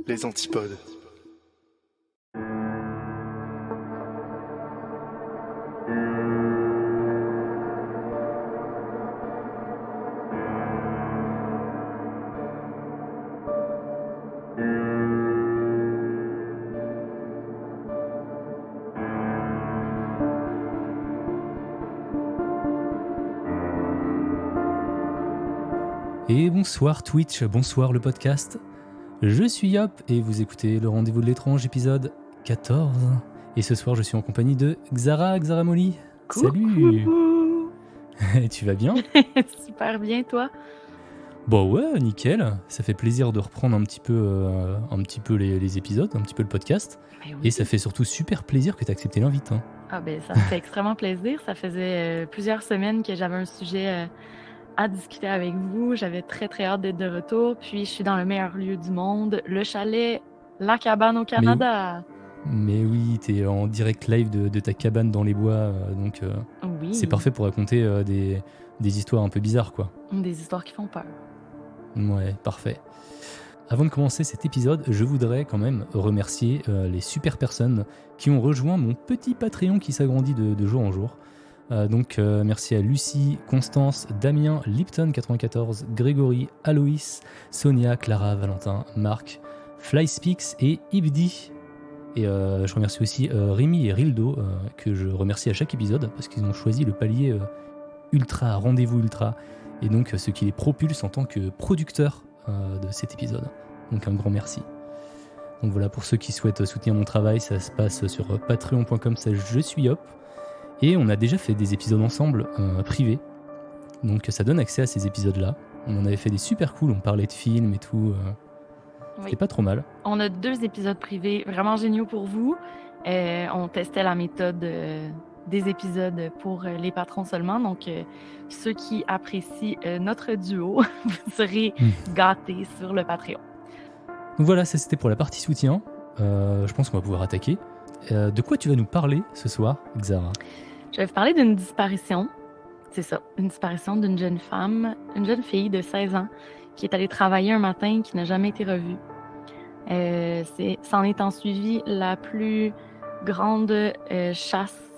Les antipodes. Et bonsoir Twitch, bonsoir le podcast. Je suis Yop et vous écoutez le Rendez-vous de l'étrange épisode 14. Et ce soir je suis en compagnie de Xara Molly. Salut. Tu vas bien? Super bien, toi? Bon ouais, nickel. Ça fait plaisir de reprendre un petit peu les épisodes, un petit peu le podcast. Ben oui. Et ça fait surtout super plaisir que tu aies accepté l'invite. Hein. Ah ben ça me fait extrêmement plaisir. Ça faisait plusieurs semaines que j'avais un sujet à discuter avec vous. J'avais très très hâte d'être de retour. Puis je suis dans le meilleur lieu du monde, le chalet, la cabane au Canada. Mais oui, t'es en direct live de ta cabane dans les bois, donc Oui. c'est parfait pour raconter des histoires un peu bizarres, quoi. Des histoires qui font peur. Ouais, parfait. Avant de commencer cet épisode, je voudrais quand même remercier les super personnes qui ont rejoint mon petit Patreon qui s'agrandit de jour en jour. Donc merci à Lucie, Constance, Damien, Lipton94, Grégory, Aloïs, Sonia, Clara, Valentin, Marc, Flyspeaks et Ibdi. Et je remercie aussi Rémi et Rildo, que je remercie à chaque épisode parce qu'ils ont choisi le palier ultra, rendez-vous ultra, et donc ce qui les propulse en tant que producteur de cet épisode. Donc un grand merci. Donc voilà, pour ceux qui souhaitent soutenir mon travail, ça se passe sur patreon.com/je-suis-hop. Et on a déjà fait des épisodes ensemble privés. Donc ça donne accès à ces épisodes-là. On en avait fait des super cool, on parlait de films et tout. C'était pas trop mal. On a 2 épisodes privés vraiment géniaux pour vous. On testait la méthode des épisodes pour les patrons seulement. Donc, ceux qui apprécient notre duo, vous serez gâtés sur le Patreon. Donc voilà, ça c'était pour la partie soutien. Je pense qu'on va pouvoir attaquer. De quoi tu vas nous parler ce soir, Xara? Je vais vous parler d'une disparition. C'est ça, une disparition d'une jeune femme, une jeune fille de 16 ans qui est allée travailler un matin qui n'a jamais été revue. S'en étant suivi la plus grande chasse,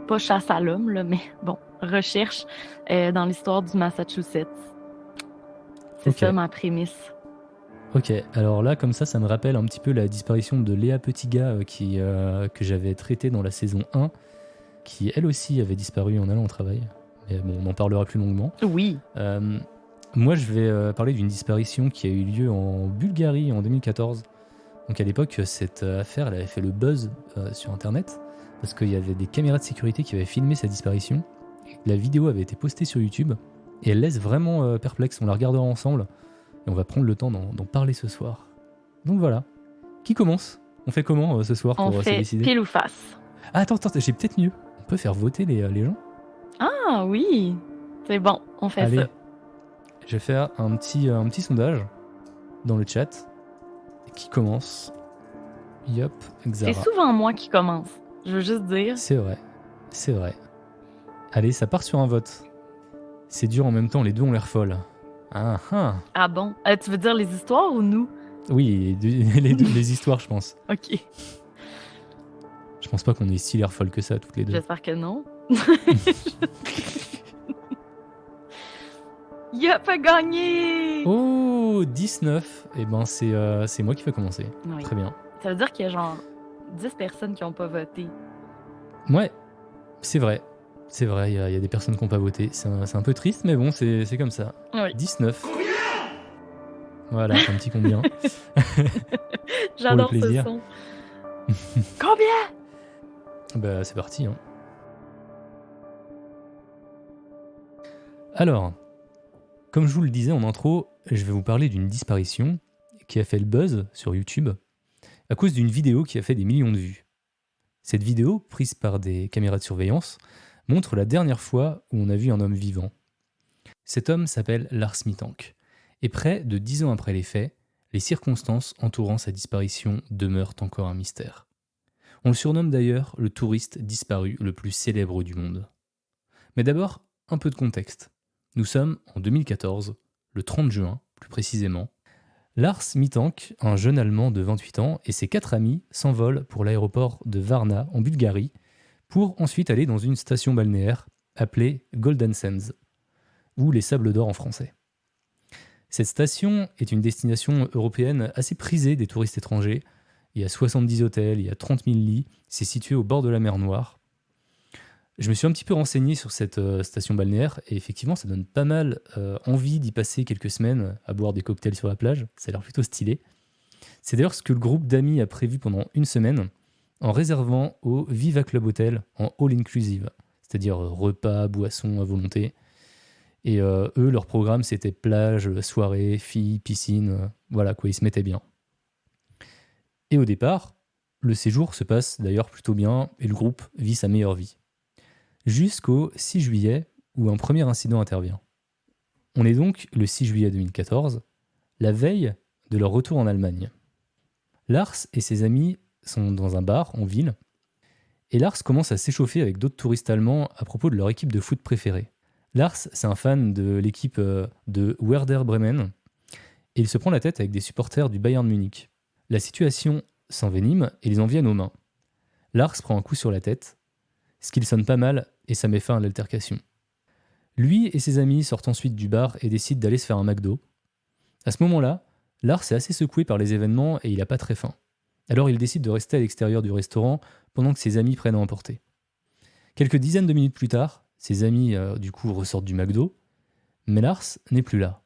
pas chasse à l'homme, là, mais bon, recherche dans l'histoire du Massachusetts. C'est Ok. ça ma prémisse. Ok, alors là, comme ça me rappelle un petit peu la disparition de Léa Petitgas que j'avais traitée dans la saison 1, qui elle aussi avait disparu en allant au travail. Mais bon, on en parlera plus longuement. Oui. Moi, je vais parler d'une disparition qui a eu lieu en Bulgarie en 2014. Donc à l'époque, cette affaire, elle avait fait le buzz sur Internet, parce qu'il y avait des caméras de sécurité qui avaient filmé sa disparition. La vidéo avait été postée sur YouTube, et elle laisse vraiment perplexe. On la regardera ensemble, et on va prendre le temps d'en parler ce soir. Donc voilà. Qui commence? On fait comment ce soir pour se décider? On fait pile ou face. Ah, attends, j'ai peut-être mieux. On peut faire voter les gens? Ah oui, c'est bon, on fait Allez. ça. Je vais faire un petit sondage dans le chat. Qui commence? Yop, Xara. C'est souvent moi qui commence, je veux juste dire. C'est vrai. Allez, ça part sur un vote. C'est dur en même temps, les deux ont l'air folles. Ah ah. Ah bon? Tu veux dire les histoires ou nous? Oui, les histoires, je pense. Ok, Je pense pas qu'on ait si l'air folles que ça, toutes les deux. j'espère que non. Yop a gagné! Oh, 19. Eh ben, c'est moi qui vais commencer. Oui. Très bien. Ça veut dire qu'il y a genre 10 personnes qui n'ont pas voté. Ouais, c'est vrai. C'est vrai, il y a des personnes qui n'ont pas voté. C'est un peu triste, mais bon, c'est comme ça. Oui. 19. Voilà, un petit combien. J'adore Pour le ce plaisir. son. Combien? Bah, c'est parti. Hein. Alors, comme je vous le disais en intro, je vais vous parler d'une disparition qui a fait le buzz sur YouTube à cause d'une vidéo qui a fait des millions de vues. Cette vidéo, prise par des caméras de surveillance, montre la dernière fois où on a vu un homme vivant. Cet homme s'appelle Lars Mittank, et près de 10 ans après les faits, les circonstances entourant sa disparition demeurent encore un mystère. On le surnomme d'ailleurs le touriste disparu le plus célèbre du monde. Mais d'abord, un peu de contexte. Nous sommes en 2014, le 30 juin plus précisément. Lars Mittank, un jeune Allemand de 28 ans, et ses 4 amis s'envolent pour l'aéroport de Varna en Bulgarie pour ensuite aller dans une station balnéaire appelée Golden Sands, ou les Sables d'Or en français. Cette station est une destination européenne assez prisée des touristes étrangers. Il y a 70 hôtels, il y a 30 000 lits, c'est situé au bord de la mer Noire. Je me suis un petit peu renseigné sur cette station balnéaire et effectivement ça donne pas mal envie d'y passer quelques semaines à boire des cocktails sur la plage, ça a l'air plutôt stylé. C'est d'ailleurs ce que le groupe d'amis a prévu pendant une semaine en réservant au Viva Club Hotel en all-inclusive, c'est-à-dire repas, boissons à volonté. Et eux, leur programme c'était plage, soirée, filles, piscine, voilà quoi, ils se mettaient bien. Et au départ, le séjour se passe d'ailleurs plutôt bien et le groupe vit sa meilleure vie. Jusqu'au 6 juillet, où un premier incident intervient. On est donc le 6 juillet 2014, la veille de leur retour en Allemagne. Lars et ses amis sont dans un bar en ville, et Lars commence à s'échauffer avec d'autres touristes allemands à propos de leur équipe de foot préférée. Lars, c'est un fan de l'équipe de Werder Bremen, et il se prend la tête avec des supporters du Bayern Munich. La situation s'envenime et ils en viennent aux mains. Lars prend un coup sur la tête, ce qui le sonne pas mal et ça met fin à l'altercation. Lui et ses amis sortent ensuite du bar et décident d'aller se faire un McDo. À ce moment-là, Lars est assez secoué par les événements et il n'a pas très faim. Alors il décide de rester à l'extérieur du restaurant pendant que ses amis prennent à emporter. Quelques dizaines de minutes plus tard, ses amis du coup ressortent du McDo, mais Lars n'est plus là.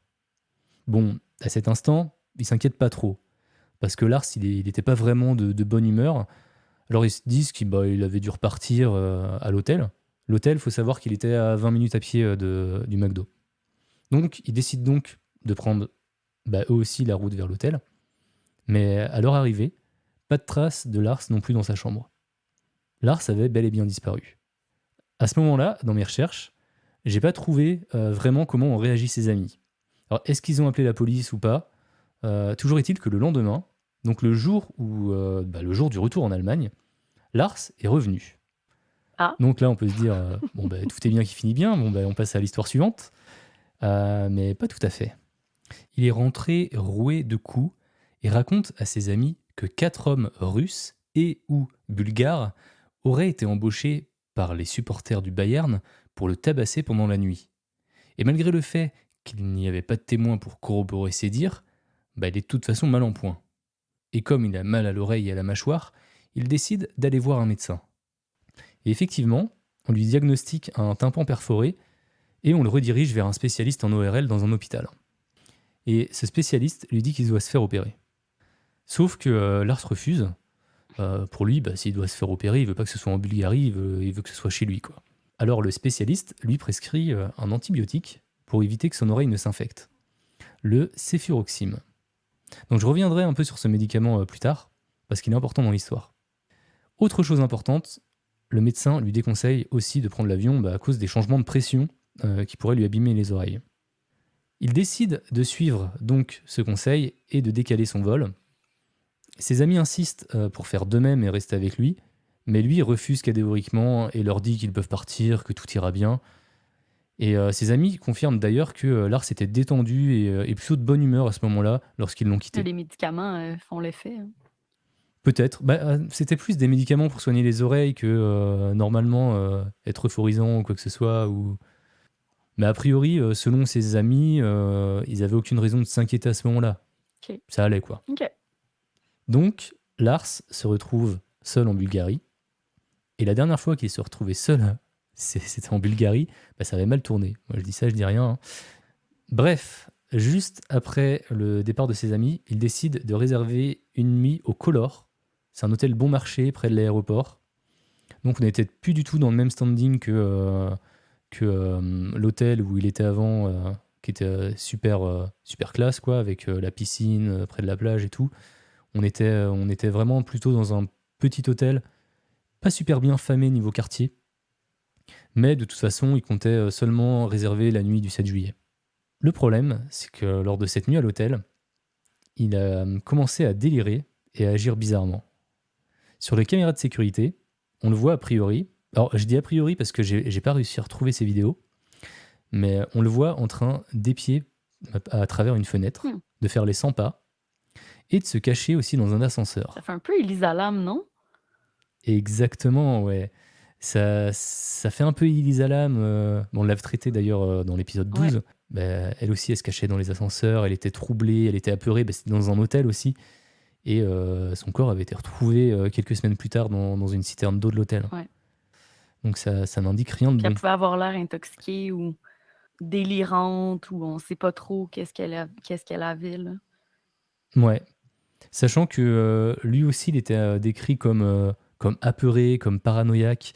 Bon, à cet instant, il s'inquiète pas trop, parce que Lars il n'était pas vraiment de bonne humeur. Alors ils se disent qu'il avait dû repartir à l'hôtel. L'hôtel, il faut savoir qu'il était à 20 minutes à pied du McDo. Donc ils décident donc de prendre eux aussi la route vers l'hôtel. Mais à leur arrivée, pas de trace de Lars non plus dans sa chambre. Lars avait bel et bien disparu. À ce moment-là, dans mes recherches, j'ai pas trouvé vraiment comment ont réagi ses amis. Alors est-ce qu'ils ont appelé la police ou pas ? Toujours est-il que le lendemain, donc le jour du retour en Allemagne, Lars est revenu. Ah. Donc là, on peut se dire, tout est bien qui finit bien, on passe à l'histoire suivante. Mais pas tout à fait. Il est rentré roué de coups et raconte à ses amis que 4 hommes russes et ou bulgares auraient été embauchés par les supporters du Bayern pour le tabasser pendant la nuit. Et malgré le fait qu'il n'y avait pas de témoins pour corroborer ses dires, il est de toute façon mal en point. Et comme il a mal à l'oreille et à la mâchoire, il décide d'aller voir un médecin. Et effectivement, on lui diagnostique un tympan perforé et on le redirige vers un spécialiste en ORL dans un hôpital. Et ce spécialiste lui dit qu'il doit se faire opérer. Sauf que Lars refuse. Pour lui, s'il doit se faire opérer, il veut pas que ce soit en Bulgarie, il veut que ce soit chez lui, quoi. Alors le spécialiste lui prescrit un antibiotique pour éviter que son oreille ne s'infecte. Le céfuroxime. Donc je reviendrai un peu sur ce médicament plus tard, parce qu'il est important dans l'histoire. Autre chose importante, le médecin lui déconseille aussi de prendre l'avion à cause des changements de pression qui pourraient lui abîmer les oreilles. Il décide de suivre donc ce conseil et de décaler son vol. Ses amis insistent pour faire de même et rester avec lui, mais lui refuse catégoriquement et leur dit qu'ils peuvent partir, que tout ira bien. Et ses amis confirment d'ailleurs que Lars était détendu et plutôt de bonne humeur à ce moment-là lorsqu'ils l'ont quitté. Les médicaments font l'effet. Peut-être. C'était plus des médicaments pour soigner les oreilles que normalement être euphorisant ou quoi que ce soit. Mais a priori, selon ses amis, ils n'avaient aucune raison de s'inquiéter à ce moment-là. Ok. Ça allait, quoi. Ok. Donc, Lars se retrouve seul en Bulgarie. Et la dernière fois qu'il se retrouvait seul, c'était en Bulgarie, ça avait mal tourné. Moi, je dis ça, je dis rien. Bref, juste après le départ de ses amis, il décide de réserver une nuit au Color. C'est un hôtel bon marché près de l'aéroport. Donc, on n'était plus du tout dans le même standing que l'hôtel où il était avant, qui était super classe, quoi, avec la piscine près de la plage et tout. On était vraiment plutôt dans un petit hôtel, pas super bien famé niveau quartier, mais de toute façon, il comptait seulement réserver la nuit du 7 juillet. Le problème, c'est que lors de cette nuit à l'hôtel, il a commencé à délirer et à agir bizarrement. Sur les caméras de sécurité, on le voit a priori. Alors, je dis a priori parce que j'ai pas réussi à retrouver ces vidéos, mais on le voit en train d'épier à travers une fenêtre, de faire les 100 pas, et de se cacher aussi dans un ascenseur. Ça fait un peu Elisa Lam, non? Exactement, ouais. Ça fait un peu Elisa Lam. On l'a traité d'ailleurs dans l'épisode Ouais. 12. Bah, elle aussi, elle se cachait dans les ascenseurs, elle était troublée, elle était apeurée. Bah, c'était dans un hôtel aussi. Et son corps avait été retrouvé quelques semaines plus tard dans une citerne d'eau de l'hôtel. Ouais. Donc ça n'indique rien de Puis elle bon. pouvait avoir l'air intoxiquée ou délirante ou on sait pas trop qu'est-ce qu'elle avait, là. Ouais. Sachant que lui aussi, il était décrit comme apeuré, comme paranoïaque.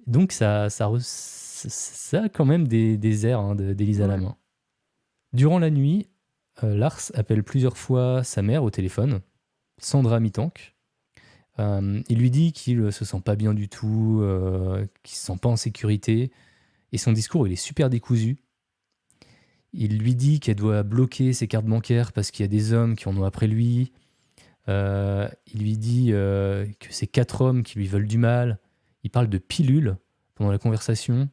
Donc ça a quand même des airs d'Elisa Ouais. Lam. Hein. Durant la nuit, Lars appelle plusieurs fois sa mère au téléphone, Sandra Mittank. Il lui dit qu'il se sent pas bien du tout, qu'il se sent pas en sécurité. Et son discours, il est super décousu. Il lui dit qu'elle doit bloquer ses cartes bancaires parce qu'il y a des hommes qui en ont après lui. Il lui dit que c'est 4 hommes qui lui veulent du mal. Il parle de pilules pendant la conversation.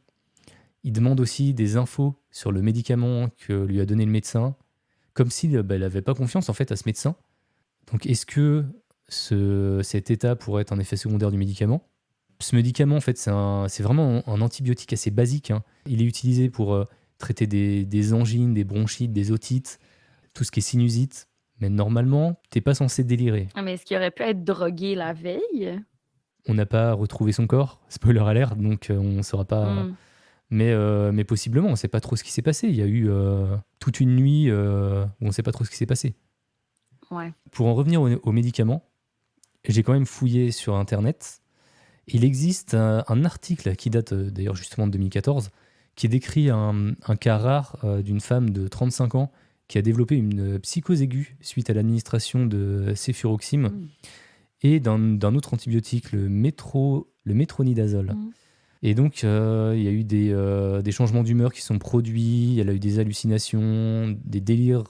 Il demande aussi des infos sur le médicament que lui a donné le médecin, comme s'il n'avait pas confiance en fait à ce médecin. Donc est-ce que cet état pourrait être un effet secondaire du médicament ? Ce médicament, en fait, c'est vraiment un antibiotique assez basique. Hein. Il est utilisé pour traiter des angines, des bronchites, des otites, tout ce qui est sinusite. Mais normalement, t'es pas censé délirer. Ah, mais est-ce qu'il aurait pu être drogué la veille? On n'a pas retrouvé son corps, spoiler alert, donc on ne saura pas. Mais possiblement, on ne sait pas trop ce qui s'est passé. Il y a eu toute une nuit où on ne sait pas trop ce qui s'est passé. Ouais. Pour en revenir aux médicaments, j'ai quand même fouillé sur Internet. Il existe un article qui date d'ailleurs justement de 2014 qui décrit un cas rare d'une femme de 35 ans qui a développé une psychose aiguë suite à l'administration de céfuroxime et d'un autre antibiotique, le métronidazole. Et donc, il y a eu des changements d'humeur qui sont produits, elle a eu des hallucinations, des délires,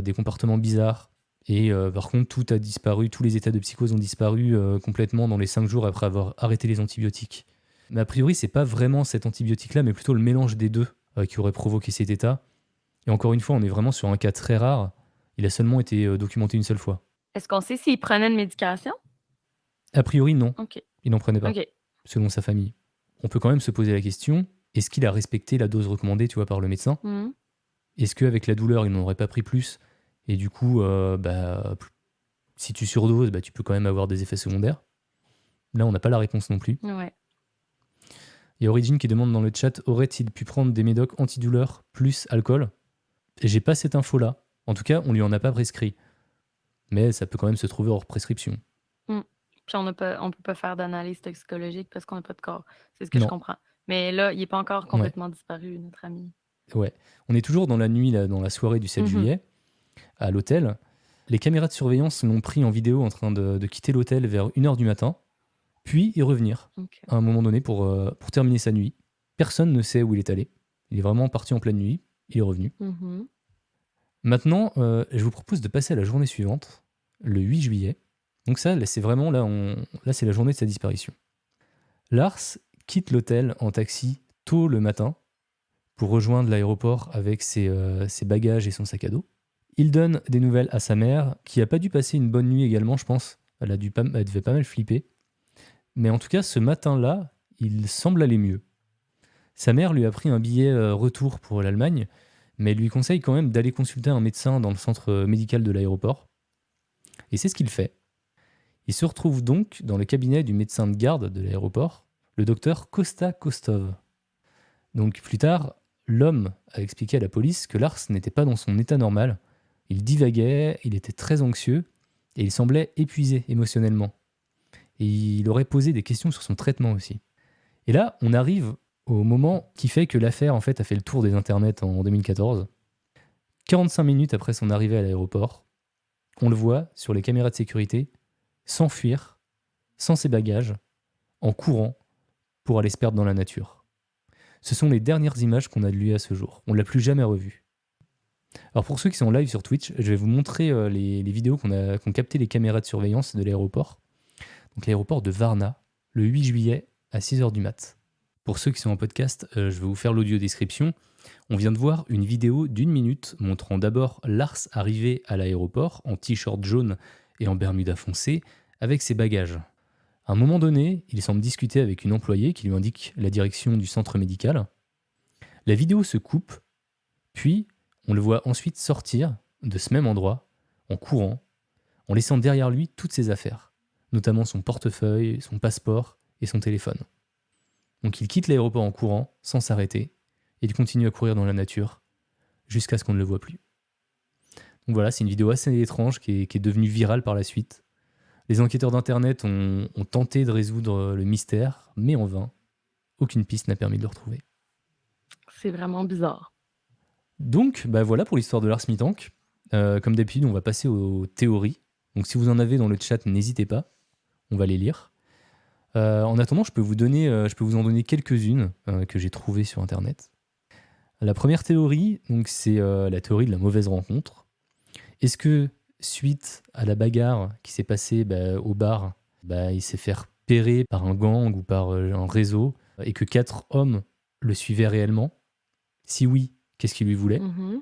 des comportements bizarres. Et par contre, tout a disparu, tous les états de psychose ont disparu complètement dans les 5 jours après avoir arrêté les antibiotiques. Mais a priori, c'est pas vraiment cet antibiotique-là, mais plutôt le mélange des deux qui aurait provoqué cet état. Et encore une fois, on est vraiment sur un cas très rare. Il a seulement été documenté une seule fois. Est-ce qu'on sait s'il prenait une médication? A priori, non. OK. Il n'en prenait pas, OK. selon sa famille. On peut quand même se poser la question, est-ce qu'il a respecté la dose recommandée, tu vois, par le médecin ? Est-ce qu'avec la douleur, il n'en aurait pas pris plus ? Et du coup, si tu surdoses, tu peux quand même avoir des effets secondaires. Là, on n'a pas la réponse non plus. Ouais. Il y a Origin qui demande dans le chat, aurait-il pu prendre des médocs antidouleurs plus alcool ? Et j'ai pas cette info-là. En tout cas, on lui en a pas prescrit. Mais ça peut quand même se trouver hors prescription. Puis on peut pas faire d'analyse toxicologique parce qu'on n'a pas de corps. C'est ce que je comprends. Mais là, il n'est pas encore complètement disparu, notre ami. Ouais. On est toujours dans la nuit, là, dans la soirée du 7 juillet, à l'hôtel. Les caméras de surveillance l'ont pris en vidéo en train de quitter l'hôtel vers 1h du matin, puis y revenir à un moment donné pour terminer sa nuit. Personne ne sait où il est allé. Il est vraiment parti en pleine nuit, il est revenu. Maintenant, je vous propose de passer à la journée suivante, le 8 juillet. Donc ça, c'est vraiment, là, c'est la journée de sa disparition. Lars quitte l'hôtel en taxi tôt le matin pour rejoindre l'aéroport avec ses bagages et son sac à dos. Il donne des nouvelles à sa mère, qui n'a pas dû passer une bonne nuit également, je pense. Elle devait pas mal flipper. Mais en tout cas, ce matin-là, il semble aller mieux. Sa mère lui a pris un billet retour pour l'Allemagne, mais elle lui conseille quand même d'aller consulter un médecin dans le centre médical de l'aéroport. Et c'est ce qu'il fait. Il se retrouve donc dans le cabinet du médecin de garde de l'aéroport, le docteur Kosta Kostov. Donc plus tard, l'homme a expliqué à la police que Lars n'était pas dans son état normal. Il divaguait, il était très anxieux et il semblait épuisé émotionnellement. Et il aurait posé des questions sur son traitement aussi. Et là, on arrive au moment qui fait que l'affaire en fait a fait le tour des internets en 2014. 45 minutes après son arrivée à l'aéroport, on le voit sur les caméras de sécurité s'enfuir, sans ses bagages, en courant pour aller se perdre dans la nature. Ce sont les dernières images qu'on a de lui à ce jour. On ne l'a plus jamais revu. Alors pour ceux qui sont en live sur Twitch, je vais vous montrer les vidéos qu'ont capté les caméras de surveillance de l'aéroport. Donc l'aéroport de Varna, le 8 juillet à 6h du mat. Pour ceux qui sont en podcast, je vais vous faire l'audio description. On vient de voir une vidéo d'1 minute montrant d'abord Lars arriver à l'aéroport en t-shirt jaune et en bermuda foncé avec ses bagages. À un moment donné, il semble discuter avec une employée qui lui indique la direction du centre médical. La vidéo se coupe, puis on le voit ensuite sortir de ce même endroit en courant, en laissant derrière lui toutes ses affaires, notamment son portefeuille, son passeport et son téléphone. Donc il quitte l'aéroport en courant, sans s'arrêter, et il continue à courir dans la nature, jusqu'à ce qu'on ne le voit plus. Donc voilà, c'est une vidéo assez étrange qui est devenue virale par la suite. Les enquêteurs d'internet ont tenté de résoudre le mystère, mais en vain. Aucune piste n'a permis de le retrouver. C'est vraiment bizarre. Donc voilà pour l'histoire de Lars Mittank. Comme d'habitude, on va passer aux théories. Donc si vous en avez dans le chat, n'hésitez pas, on va les lire. En attendant, je peux vous en donner quelques-unes que j'ai trouvées sur internet. La première théorie, donc, c'est la théorie de la mauvaise rencontre. Est-ce que suite à la bagarre qui s'est passée au bar, il s'est fait repérer par un gang ou par un réseau et que 4 hommes le suivaient réellement? Si oui, qu'est-ce qu'ils lui voulaient? Mhm.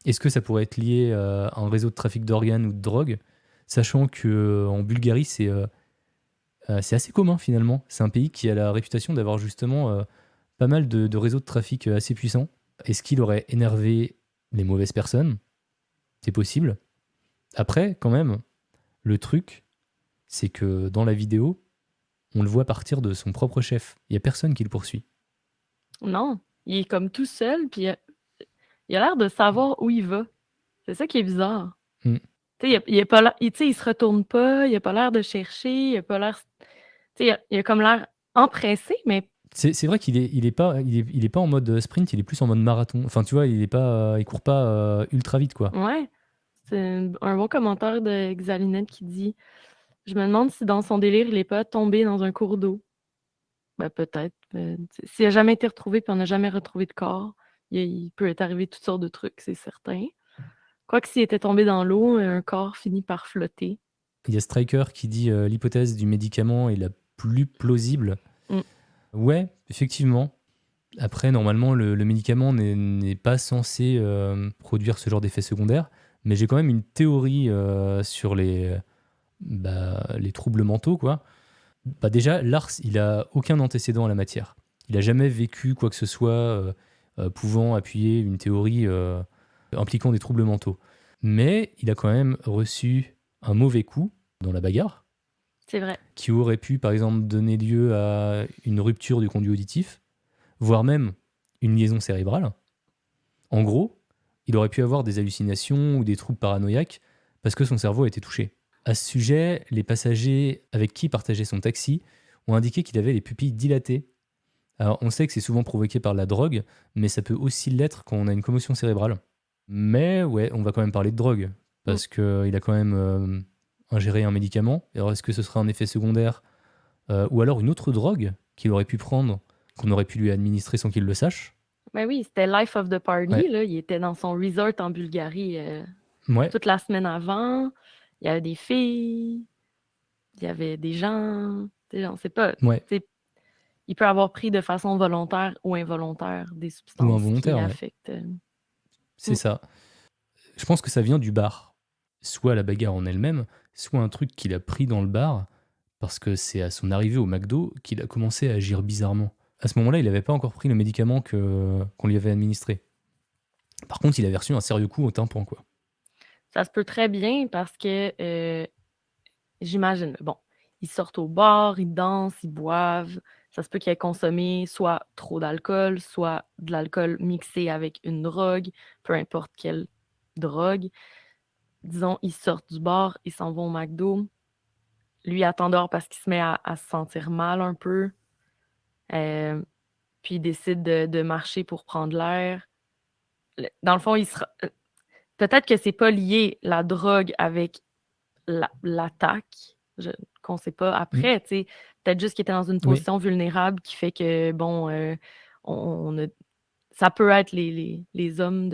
Est-ce que ça pourrait être lié à un réseau de trafic d'organes ou de drogue? Sachant qu'en Bulgarie, c'est assez commun finalement. C'est un pays qui a la réputation d'avoir justement pas mal de réseaux de trafic assez puissants. Est-ce qu'il aurait énervé les mauvaises personnes? C'est possible. Après, quand même, le truc, c'est que dans la vidéo, on le voit partir de son propre chef. Il n'y a personne qui le poursuit. Non, il est comme tout seul, puis il a l'air de savoir où il va. C'est ça qui est bizarre. Mm. Tu sais, il a pas l'air, il se retourne pas, il a pas l'air de chercher, il a pas l'air. Tu sais, il a comme l'air empressé, mais C'est vrai qu'il est pas en mode sprint, il est plus en mode marathon. Enfin, tu vois, il court pas ultra vite, quoi. ouais. C'est un bon commentaire de Xalinette qui dit: Je me demande si dans son délire, il est pas tombé dans un cours d'eau. Ben peut-être. S'il a jamais été retrouvé puis on n'a jamais retrouvé de corps, il peut être arrivé toutes sortes de trucs, c'est certain. Quoique s'il était tombé dans l'eau, un corps finit par flotter. Il y a Striker qui dit l'hypothèse du médicament est la plus plausible. Mm. Ouais, effectivement. Après, normalement, le médicament n'est pas censé produire ce genre d'effet secondaire, mais j'ai quand même une théorie sur les troubles mentaux, quoi. Déjà, Lars, il a aucun antécédent à la matière. Il a jamais vécu quoi que ce soit pouvant appuyer une théorie impliquant des troubles mentaux. Mais il a quand même reçu un mauvais coup dans la bagarre, C'est vrai. qui aurait pu, par exemple, donner lieu à une rupture du conduit auditif, voire même une liaison cérébrale. En gros, il aurait pu avoir des hallucinations ou des troubles paranoïaques parce que son cerveau a été touché. À ce sujet, les passagers avec qui il partageait son taxi ont indiqué qu'il avait les pupilles dilatées. Alors, on sait que c'est souvent provoqué par la drogue, mais ça peut aussi l'être quand on a une commotion cérébrale. Mais ouais, on va quand même parler de drogue, parce qu'il a quand même ingéré un médicament. Alors, est-ce que ce serait un effet secondaire ou alors une autre drogue qu'il aurait pu prendre, qu'on aurait pu lui administrer sans qu'il le sache? Ben oui, c'était Life of the Party, Ouais. là. Il était dans son resort en Bulgarie Ouais, toute la semaine avant. Il y avait des filles, il y avait des gens. On sait pas. ouais. Il peut avoir pris de façon volontaire ou involontaire des Ou substances qui involontaire, ouais. affectent. C'est ça. Je pense que ça vient du bar. Soit la bagarre en elle-même, soit un truc qu'il a pris dans le bar, parce que c'est à son arrivée au McDo qu'il a commencé à agir bizarrement. À ce moment-là, il n'avait pas encore pris le médicament qu'on lui avait administré. Par contre, il avait reçu un sérieux coup au tympan, quoi. Ça se peut très bien parce que j'imagine, bon, ils sortent au bar, ils dansent, ils boivent. Ça se peut qu'ils aient consommé soit trop d'alcool, soit de l'alcool mixé avec une drogue, peu importe quelle drogue. Disons, ils sortent du bar, ils s'en vont au McDo. Lui attend dehors parce qu'il se met à se sentir mal un peu. Puis il décide de marcher pour prendre l'air. Dans le fond, peut-être que c'est pas lié la drogue avec l'attaque, qu'on sait pas après, tu sais. Peut-être juste qu'il était dans une Oui. position vulnérable qui fait que, bon, on a ça peut être les hommes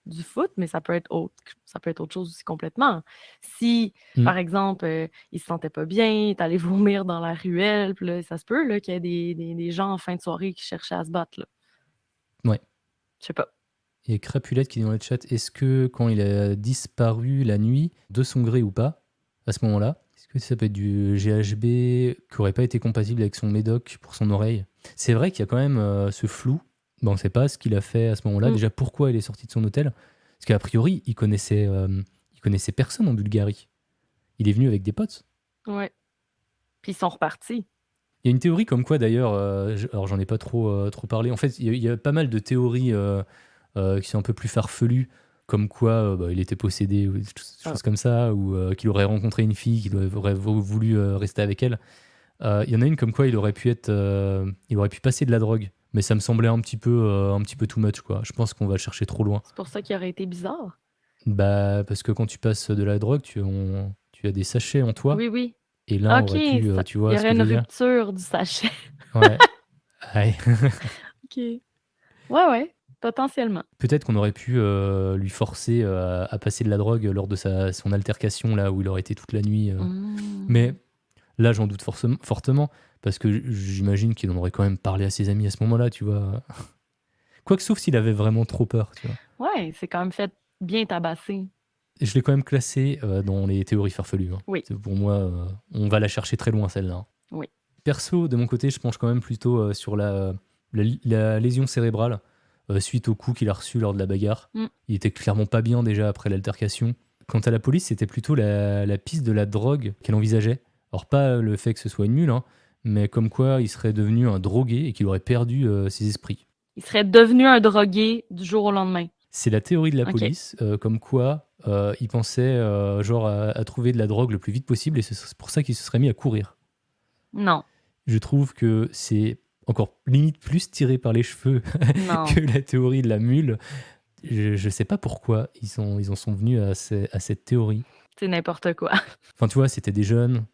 du foot, mais ça peut être autre chose aussi complètement. Si, Mm. par exemple, il se sentait pas bien, il est allé vomir dans la ruelle, puis là, ça se peut là, qu'il y ait des gens en fin de soirée qui cherchaient à se battre. Là. Ouais. Je sais pas. Il y a Crapulette qui dit dans le chat, est-ce que quand il a disparu la nuit, de son gré ou pas, à ce moment-là, est-ce que ça peut être du GHB qui aurait pas été compatible avec son médoc pour son oreille? C'est vrai qu'il y a quand même ce flou. Bon, on ne sait pas ce qu'il a fait à ce moment-là. Mm. Déjà, pourquoi il est sorti de son hôtel? Parce qu'a priori, il connaissait personne en Bulgarie. Il est venu avec des potes. Ouais. Puis ils sont repartis. Il y a une théorie comme quoi, d'ailleurs, alors j'en ai pas trop parlé. En fait, il y a pas mal de théories qui sont un peu plus farfelues, comme quoi il était possédé ou des choses comme ça, ou qu'il aurait rencontré une fille, qu'il aurait voulu rester avec elle. Il y en a une comme quoi il aurait pu passer de la drogue, mais ça me semblait un petit peu too much, quoi. Je pense qu'on va le chercher trop loin. C'est pour ça qu'il aurait été bizarre. Bah, parce que quand tu passes de la drogue, tu as des sachets en toi, Oui, oui. et là, on OK, aurait pu, tu il vois y ce aurait que je une veux dire? rupture du sachet. Ouais. Ouais. OK. Ouais, potentiellement. Peut-être qu'on aurait pu lui forcer à passer de la drogue lors de son altercation, là où il aurait été toute la nuit. Mais là, j'en doute fortement, parce que j'imagine qu'il en aurait quand même parlé à ses amis à ce moment-là, tu vois. Quoique, sauf s'il avait vraiment trop peur, tu vois. Ouais, c'est quand même fait bien tabasser. Je l'ai quand même classé dans les théories farfelues. Hein. Oui. Pour moi, on va la chercher très loin, celle-là. Hein. Oui. Perso, de mon côté, je penche quand même plutôt sur la lésion cérébrale suite au coup qu'il a reçu lors de la bagarre. Il était clairement pas bien déjà après l'altercation. Quant à la police, c'était plutôt la piste de la drogue qu'elle envisageait. Alors pas le fait que ce soit une mule, hein, mais comme quoi il serait devenu un drogué et qu'il aurait perdu ses esprits. Il serait devenu un drogué du jour au lendemain. C'est la théorie de la Ok. police, comme quoi il pensait genre à trouver de la drogue le plus vite possible et c'est pour ça qu'il se serait mis à courir. Non. Je trouve que c'est encore limite plus tiré par les cheveux Non. que la théorie de la mule. Je sais pas pourquoi ils en sont venus à cette théorie. C'est n'importe quoi. Enfin, tu vois, c'était des jeunes,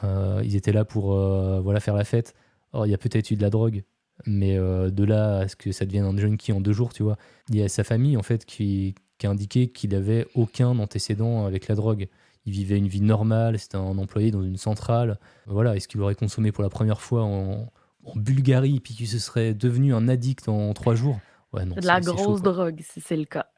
ils étaient là pour voilà, faire la fête. Or, il y a peut-être eu de la drogue, mais de là à ce que ça devienne un junkie en 2 jours, tu vois. Il y a sa famille, en fait, qui a indiqué qu'il avait aucun antécédent avec la drogue. Il vivait une vie normale, c'était un employé dans une centrale. Voilà, est-ce qu'il aurait consommé pour la première fois en Bulgarie, puis qu'il se serait devenu un addict en 3 jours? Ouais, non, C'est de la c'est grosse chaud, quoi. drogue, si c'est le cas.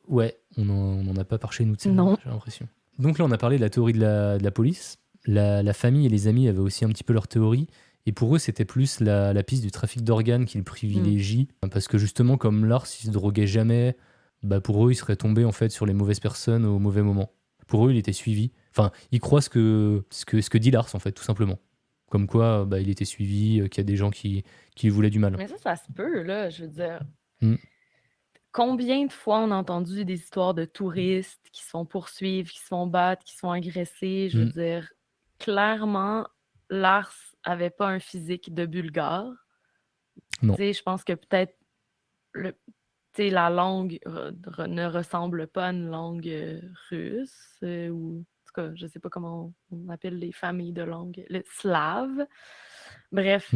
Ouais, on n'en a pas par chez nous de celle-là, Non. j'ai l'impression. Donc là, on a parlé de la théorie de la police. La famille et les amis avaient aussi un petit peu leur théorie. Et pour eux, c'était plus la piste du trafic d'organes qu'ils privilégient. Parce que justement, comme Lars, il se droguait jamais, bah pour eux, il serait tombé en fait sur les mauvaises personnes au mauvais moment. Pour eux, il était suivi. Enfin, ils croient ce que dit Lars, en fait, tout simplement. Comme quoi, bah, il était suivi, qu'il y a des gens qui lui voulaient du mal. Mais ça se peut, là, je veux dire. Mm. Combien de fois on a entendu des histoires de touristes qui se font poursuivre, qui se font battre, qui se font agresser? Je veux dire, clairement, Lars avait pas un physique de Bulgare. Non. Tu sais, je pense que peut-être la langue ne ressemble pas à une langue russe ou en tout cas, je sais pas comment on appelle les familles de langue, le slave. Bref,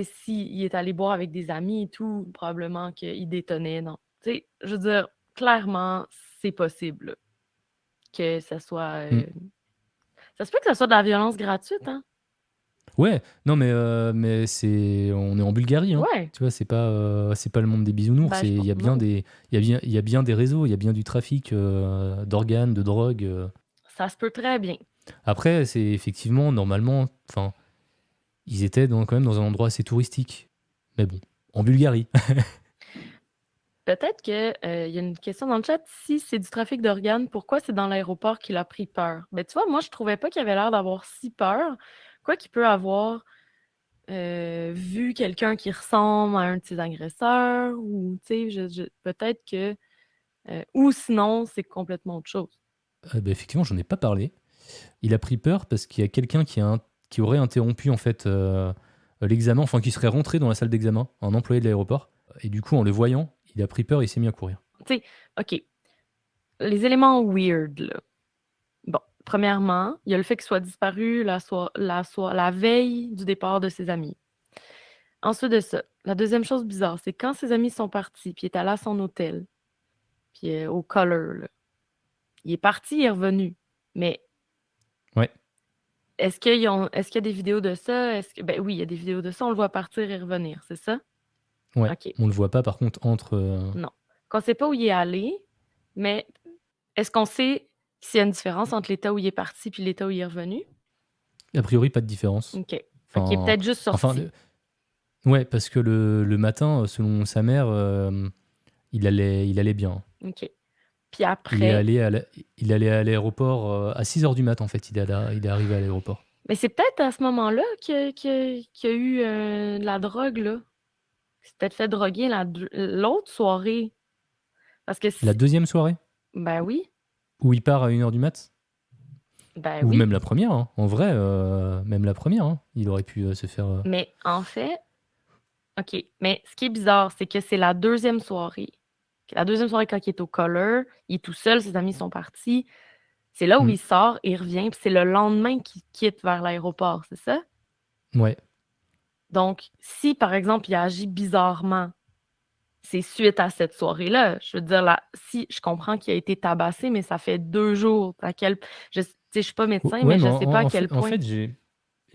s'il est allé boire avec des amis et tout, probablement qu'il détonnait. Non. Je veux dire, clairement, c'est possible que ça soit. Ça se peut que ça soit de la violence gratuite, hein? Ouais, non mais on est en Bulgarie, hein. Ouais. Tu vois, c'est pas le monde des bisounours. Ben, Il y a bien des réseaux, il y a bien du trafic d'organes, de drogue. Ça se peut très bien. Après, c'est effectivement normalement, enfin, ils étaient quand même dans un endroit assez touristique. Mais bon, en Bulgarie. Peut-être qu'il y a une question dans le chat. Si c'est du trafic d'organes, pourquoi c'est dans l'aéroport qu'il a pris peur? Ben, tu vois, moi, je trouvais pas qu'il avait l'air d'avoir si peur. Quoi qu'il peut avoir vu quelqu'un qui ressemble à un de ses agresseurs, ou peut-être que. Ou sinon, c'est complètement autre chose. Ben, effectivement, j'en ai pas parlé. Il a pris peur parce qu'il y a quelqu'un qui aurait interrompu en fait l'examen, enfin qui serait rentré dans la salle d'examen, un employé de l'aéroport. Et du coup, en le voyant, il a pris peur et il s'est mis à courir. Tu sais, OK. Les éléments weird, là. Bon, premièrement, il y a le fait qu'il soit disparu la veille du départ de ses amis. Ensuite de ça, la deuxième chose bizarre, c'est quand ses amis sont partis, puis il est allé à son hôtel, puis au Color, là. Il est parti, il est revenu. Mais Ouais, est-ce qu'il y a des vidéos de ça? Ben oui, il y a des vidéos de ça, on le voit partir et revenir, c'est ça? ouais. OK. On le voit pas par contre entre. Non. Qu'on sait pas où il est allé, mais est-ce qu'on sait s'il y a une différence entre l'état où il est parti puis l'état où il est revenu? A priori, pas de différence. OK. Fait qu'il est Enfin, peut-être juste enfin, sorti. ouais, parce que le matin, selon sa mère, il allait bien. OK. Puis Il est après, allé il allait à l'aéroport à 6 heures du mat, en fait. Il est arrivé à l'aéroport. mais c'est peut-être à ce moment-là qu'il y a eu de la drogue, là. Il s'est peut-être fait droguer l'autre soirée. Parce que La deuxième soirée, ben oui, où il part à 1 heure du mat, ben ou oui. même la première, hein. En vrai, même la première, hein. Il aurait pu se faire. Mais en fait, OK. Mais ce qui est bizarre, c'est que c'est la deuxième soirée. La deuxième soirée, quand il est au Color, il est tout seul, ses amis sont partis. C'est là où Hmm. il sort, il revient, puis c'est le lendemain qu'il quitte vers l'aéroport, c'est ça? Ouais. Donc, si par exemple, il agit bizarrement, c'est suite à cette soirée-là. Je veux dire, là, si je comprends qu'il a été tabassé, mais ça fait 2 jours. Tu sais, je suis pas médecin, Ouais, mais mais je sais pas à quel en point. fait,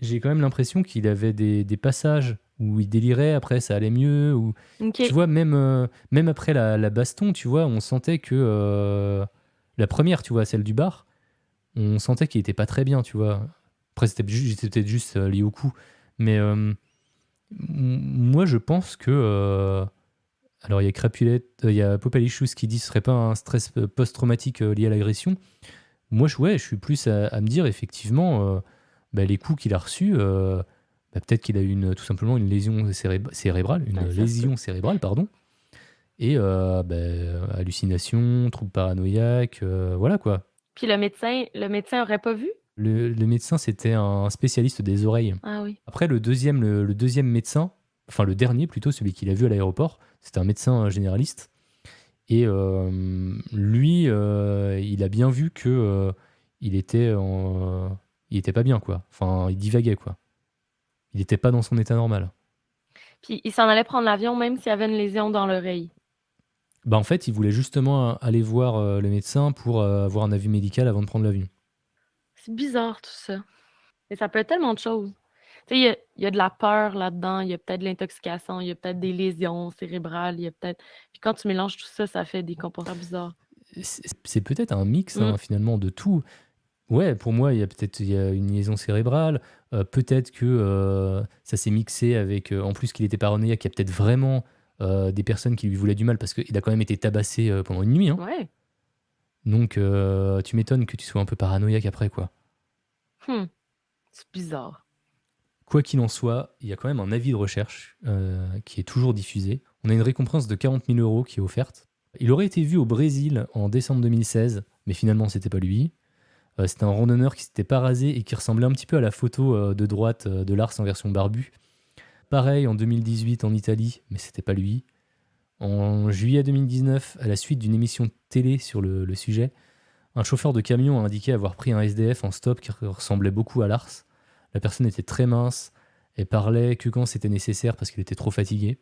j'ai quand même l'impression qu'il avait des passages où il délirait, après ça allait mieux, ou tu OK. vois, même après la baston, tu vois, on sentait que la première, tu vois, celle du bar, on sentait qu'il était pas très bien, tu vois. Après, c'était peut-être juste lié au coup. Mais moi, je pense que. Alors, il y a Crapulette, il y a Popalichus qui dit que ce serait pas un stress post-traumatique lié à l'agression. Moi, ouais, je suis plus à me dire, effectivement, bah, les coups qu'il a reçus, bah, peut-être qu'il a eu tout simplement une lésion cérébrale, une Ouais, ça se peut. lésion cérébrale, pardon. Et bah, hallucination, troubles paranoïaques, voilà quoi. Puis le médecin aurait pas vu? Le médecin, c'était un spécialiste des oreilles. Ah oui. Après, le deuxième médecin, enfin le dernier plutôt, celui qu'il a vu à l'aéroport, c'était un médecin généraliste. Et lui, il a bien vu que il était il était pas bien, quoi. Enfin, il divaguait, quoi. Il était pas dans son état normal. Puis il s'en allait prendre l'avion même s'il y avait une lésion dans l'oreille. Bah, en fait, il voulait justement aller voir le médecin pour avoir un avis médical avant de prendre l'avion. C'est bizarre tout ça. Et ça peut être tellement de choses. Tu sais, il y a de la peur là-dedans, il y a peut-être de l'intoxication, il y a peut-être des lésions cérébrales, il y a peut-être. Puis quand tu mélanges tout ça, ça fait des comportements bizarres. C'est peut-être un mix, Mm. hein, finalement, de tout. Ouais, pour moi, il y a une liaison cérébrale. Peut-être que ça s'est mixé avec, en plus qu'il était paranoïaque, il y a peut-être vraiment des personnes qui lui voulaient du mal parce qu'il a quand même été tabassé pendant une nuit, hein. Ouais. Donc, tu m'étonnes que tu sois un peu paranoïaque après, quoi. Hmm. C'est bizarre. Quoi qu'il en soit, il y a quand même un avis de recherche qui est toujours diffusé. On a une récompense de 40 000 euros qui est offerte. Il aurait été vu au Brésil en décembre 2016, mais finalement, c'était pas lui. C'était un randonneur qui s'était pas rasé et qui ressemblait un petit peu à la photo de droite de Lars en version barbu. Pareil en 2018 en Italie, mais c'était pas lui. En juillet 2019, à la suite d'une émission de télé sur le sujet, un chauffeur de camion a indiqué avoir pris un SDF en stop qui ressemblait beaucoup à Lars. La personne était très mince et parlait que quand c'était nécessaire parce qu'il était trop fatigué.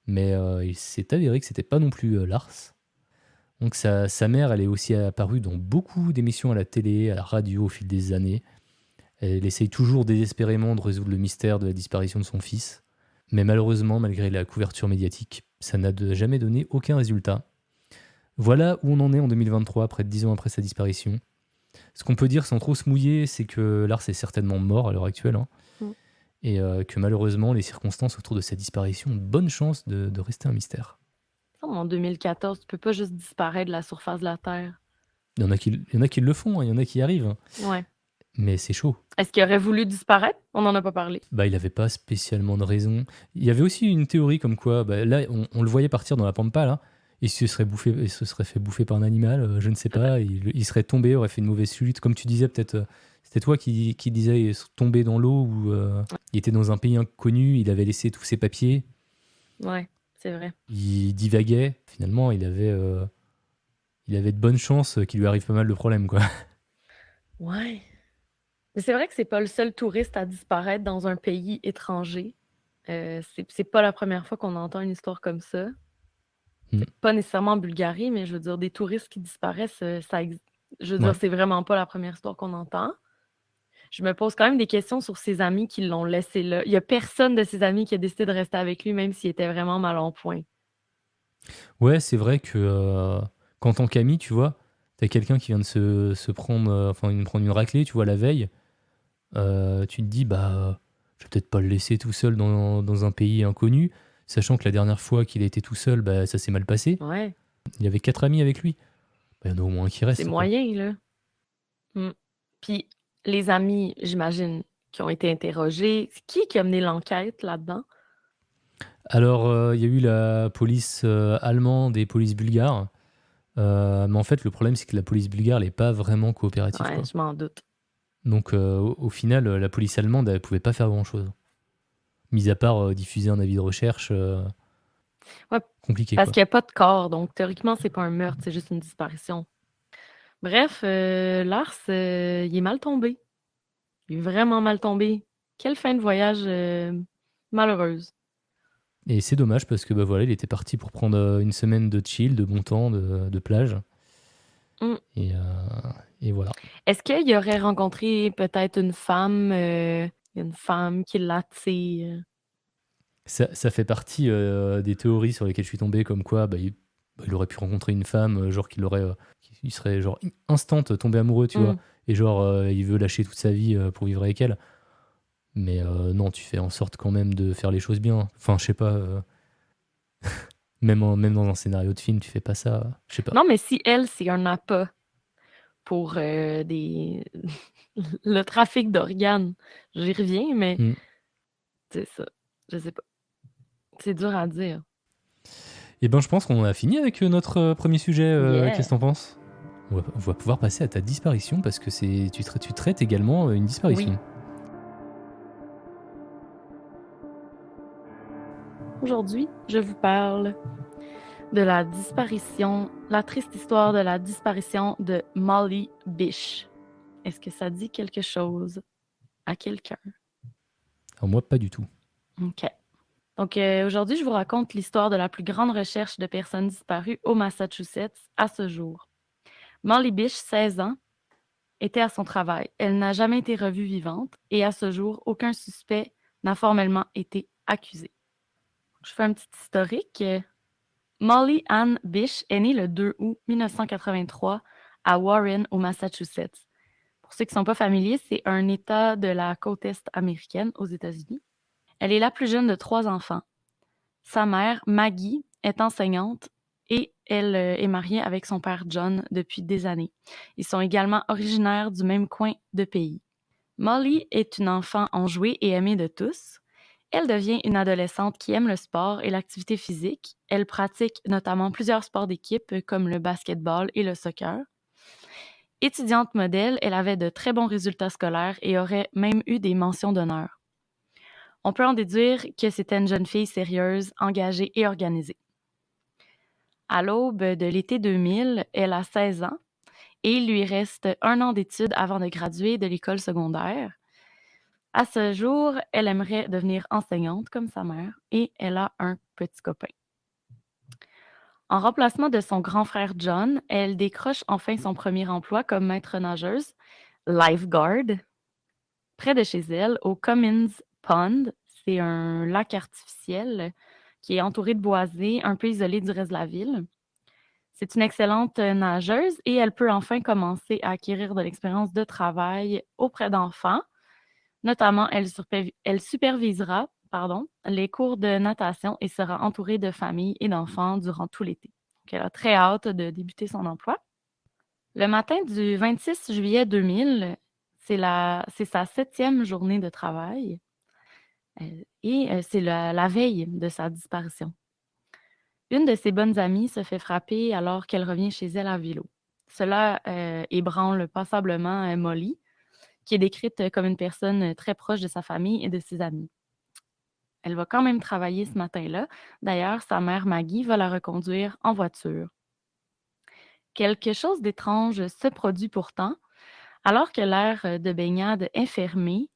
Mais il s'est avéré que c'était pas non plus Lars. Donc sa mère, elle est aussi apparue dans beaucoup d'émissions à la télé, à la radio au fil des années. Elle essaye toujours désespérément de résoudre le mystère de la disparition de son fils. Mais malheureusement, malgré la couverture médiatique, ça n'a jamais donné aucun résultat. Voilà où on en est en 2023, près de 10 ans après sa disparition. Ce qu'on peut dire sans trop se mouiller, c'est que Lars est certainement mort à l'heure actuelle, hein, Mm. et que malheureusement, les circonstances autour de sa disparition ont de bonnes chances de rester un mystère. En 2014, tu peux pas juste disparaître de la surface de la Terre. Il y en a qui le font, hein, il y en a qui y arrivent, hein, Ouais. mais c'est chaud. Est-ce qu'il aurait voulu disparaître? On n'en a pas parlé. Bah, il n'avait pas spécialement de raison. Il y avait aussi une théorie comme quoi, bah, là, on le voyait partir dans la pampa, là, il se serait fait bouffer par un animal, je ne sais pas, il serait tombé, aurait fait une mauvaise chute, comme tu disais, peut-être, c'était toi qui disais tomber dans l'eau, ou il était dans un pays inconnu, il avait laissé tous ses papiers, Ouais, c'est vrai. il divaguait, finalement, il avait de bonnes chances qu'il lui arrive pas mal de problèmes, quoi. Ouais. Mais c'est vrai que c'est pas le seul touriste à disparaître dans un pays étranger. C'est pas la première fois qu'on entend une histoire comme ça. Mm. Pas nécessairement en Bulgarie, mais je veux dire, des touristes qui disparaissent, je veux dire, Ouais. c'est vraiment pas la première histoire qu'on entend. Je me pose quand même des questions sur ses amis qui l'ont laissé là. Il y a personne de ses amis qui a décidé de rester avec lui, même s'il était vraiment mal en point. Ouais, c'est vrai que qu'en tant qu'ami, tu vois, t'as quelqu'un qui vient de se prendre, enfin, de prendre une raclée, tu vois, la veille. Tu te dis, bah, je vais peut-être pas le laisser tout seul dans un pays inconnu, sachant que la dernière fois qu'il a été tout seul, bah, ça s'est mal passé. Ouais, Il avait 4 amis avec lui. Bah, il y en a au moins un qui c'est reste, quoi. moyen, là. Mm. Puis les amis, j'imagine, qui ont été interrogés, c'est qui a mené l'enquête là-dedans? Alors, il y a eu la police allemande et police bulgare. Mais en fait, le problème, c'est que la police bulgare n'est pas vraiment coopérative, Ouais, quoi. je m'en doute. Donc, au final, la police allemande, elle pouvait pas faire grand-chose. Mis à part diffuser un avis de recherche, Ouais, compliqué, parce quoi. qu'il n'y a pas de corps, donc théoriquement, c'est pas un meurtre, c'est juste une disparition. Bref, Lars, il est mal tombé. Il est vraiment mal tombé. Quelle fin de voyage malheureuse. Et c'est dommage parce que bah voilà, il était parti pour prendre une semaine de chill, de bon temps, de plage. Mm. Et, euh, et voilà. Est-ce qu'il aurait rencontré peut-être une femme qui l'attire? Ça fait partie des théories sur lesquelles je suis tombé, comme quoi il aurait pu rencontrer une femme, genre qu'il serait genre instant tombé amoureux, tu vois. Mm. Et genre, il veut lâcher toute sa vie pour vivre avec elle. Mais non, tu fais en sorte quand même de faire les choses bien. Enfin, je sais pas, même dans un scénario de film, tu fais pas ça. Je sais pas. Non, mais si elle, c'est un appât pour le trafic d'organes, j'y reviens, mais Hmm. c'est ça. Je sais pas. C'est dur à dire. Eh ben, je pense qu'on a fini avec notre premier sujet. Qu'est-ce Yeah. que t'en penses? On va pouvoir passer à ta disparition parce que tu traites également une Oui. disparition. Aujourd'hui, je vous parle de la triste histoire de la disparition de Molly Bish. Est-ce que ça dit quelque chose à quelqu'un? Alors moi, pas du tout. OK. Donc, aujourd'hui, je vous raconte l'histoire de la plus grande recherche de personnes disparues au Massachusetts à ce jour. Molly Bish, 16 ans, était à son travail. Elle n'a jamais été revue vivante et à ce jour, aucun suspect n'a formellement été accusé. Je fais un petit historique. Molly Ann Bish est née le 2 août 1983 à Warren, au Massachusetts. Pour ceux qui ne sont pas familiers, c'est un État de la côte est américaine aux États-Unis. Elle est la plus jeune de 3 enfants. Sa mère, Maggie, est enseignante et elle est mariée avec son père John depuis des années. Ils sont également originaires du même coin de pays. Molly est une enfant enjouée et aimée de tous. Elle devient une adolescente qui aime le sport et l'activité physique. Elle pratique notamment plusieurs sports d'équipe comme le basketball et le soccer. Étudiante modèle, elle avait de très bons résultats scolaires et aurait même eu des mentions d'honneur. On peut en déduire que c'était une jeune fille sérieuse, engagée et organisée. À l'aube de l'été 2000, elle a 16 ans et il lui reste 1 an d'études avant de graduer de l'école secondaire. À ce jour, elle aimerait devenir enseignante comme sa mère et elle a un petit copain. En remplacement de son grand frère John, elle décroche enfin son premier emploi comme maître nageuse, lifeguard, près de chez elle, au Cummins Pond. C'est un lac artificiel qui est entouré de boisés, un peu isolé du reste de la ville. C'est une excellente nageuse et elle peut enfin commencer à acquérir de l'expérience de travail auprès d'enfants. Notamment, elle supervisera les cours de natation et sera entourée de familles et d'enfants durant tout l'été. Donc, elle a très hâte de débuter son emploi. Le matin du 26 juillet 2000, c'est sa 7e journée de travail et c'est la veille de sa disparition. Une de ses bonnes amies se fait frapper alors qu'elle revient chez elle à vélo. Cela ébranle passablement Molly, qui est décrite comme une personne très proche de sa famille et de ses amis. Elle va quand même travailler ce matin-là. D'ailleurs, sa mère Maggie va la reconduire en voiture. Quelque chose d'étrange se produit pourtant. Alors que l'aire de baignade est fermée,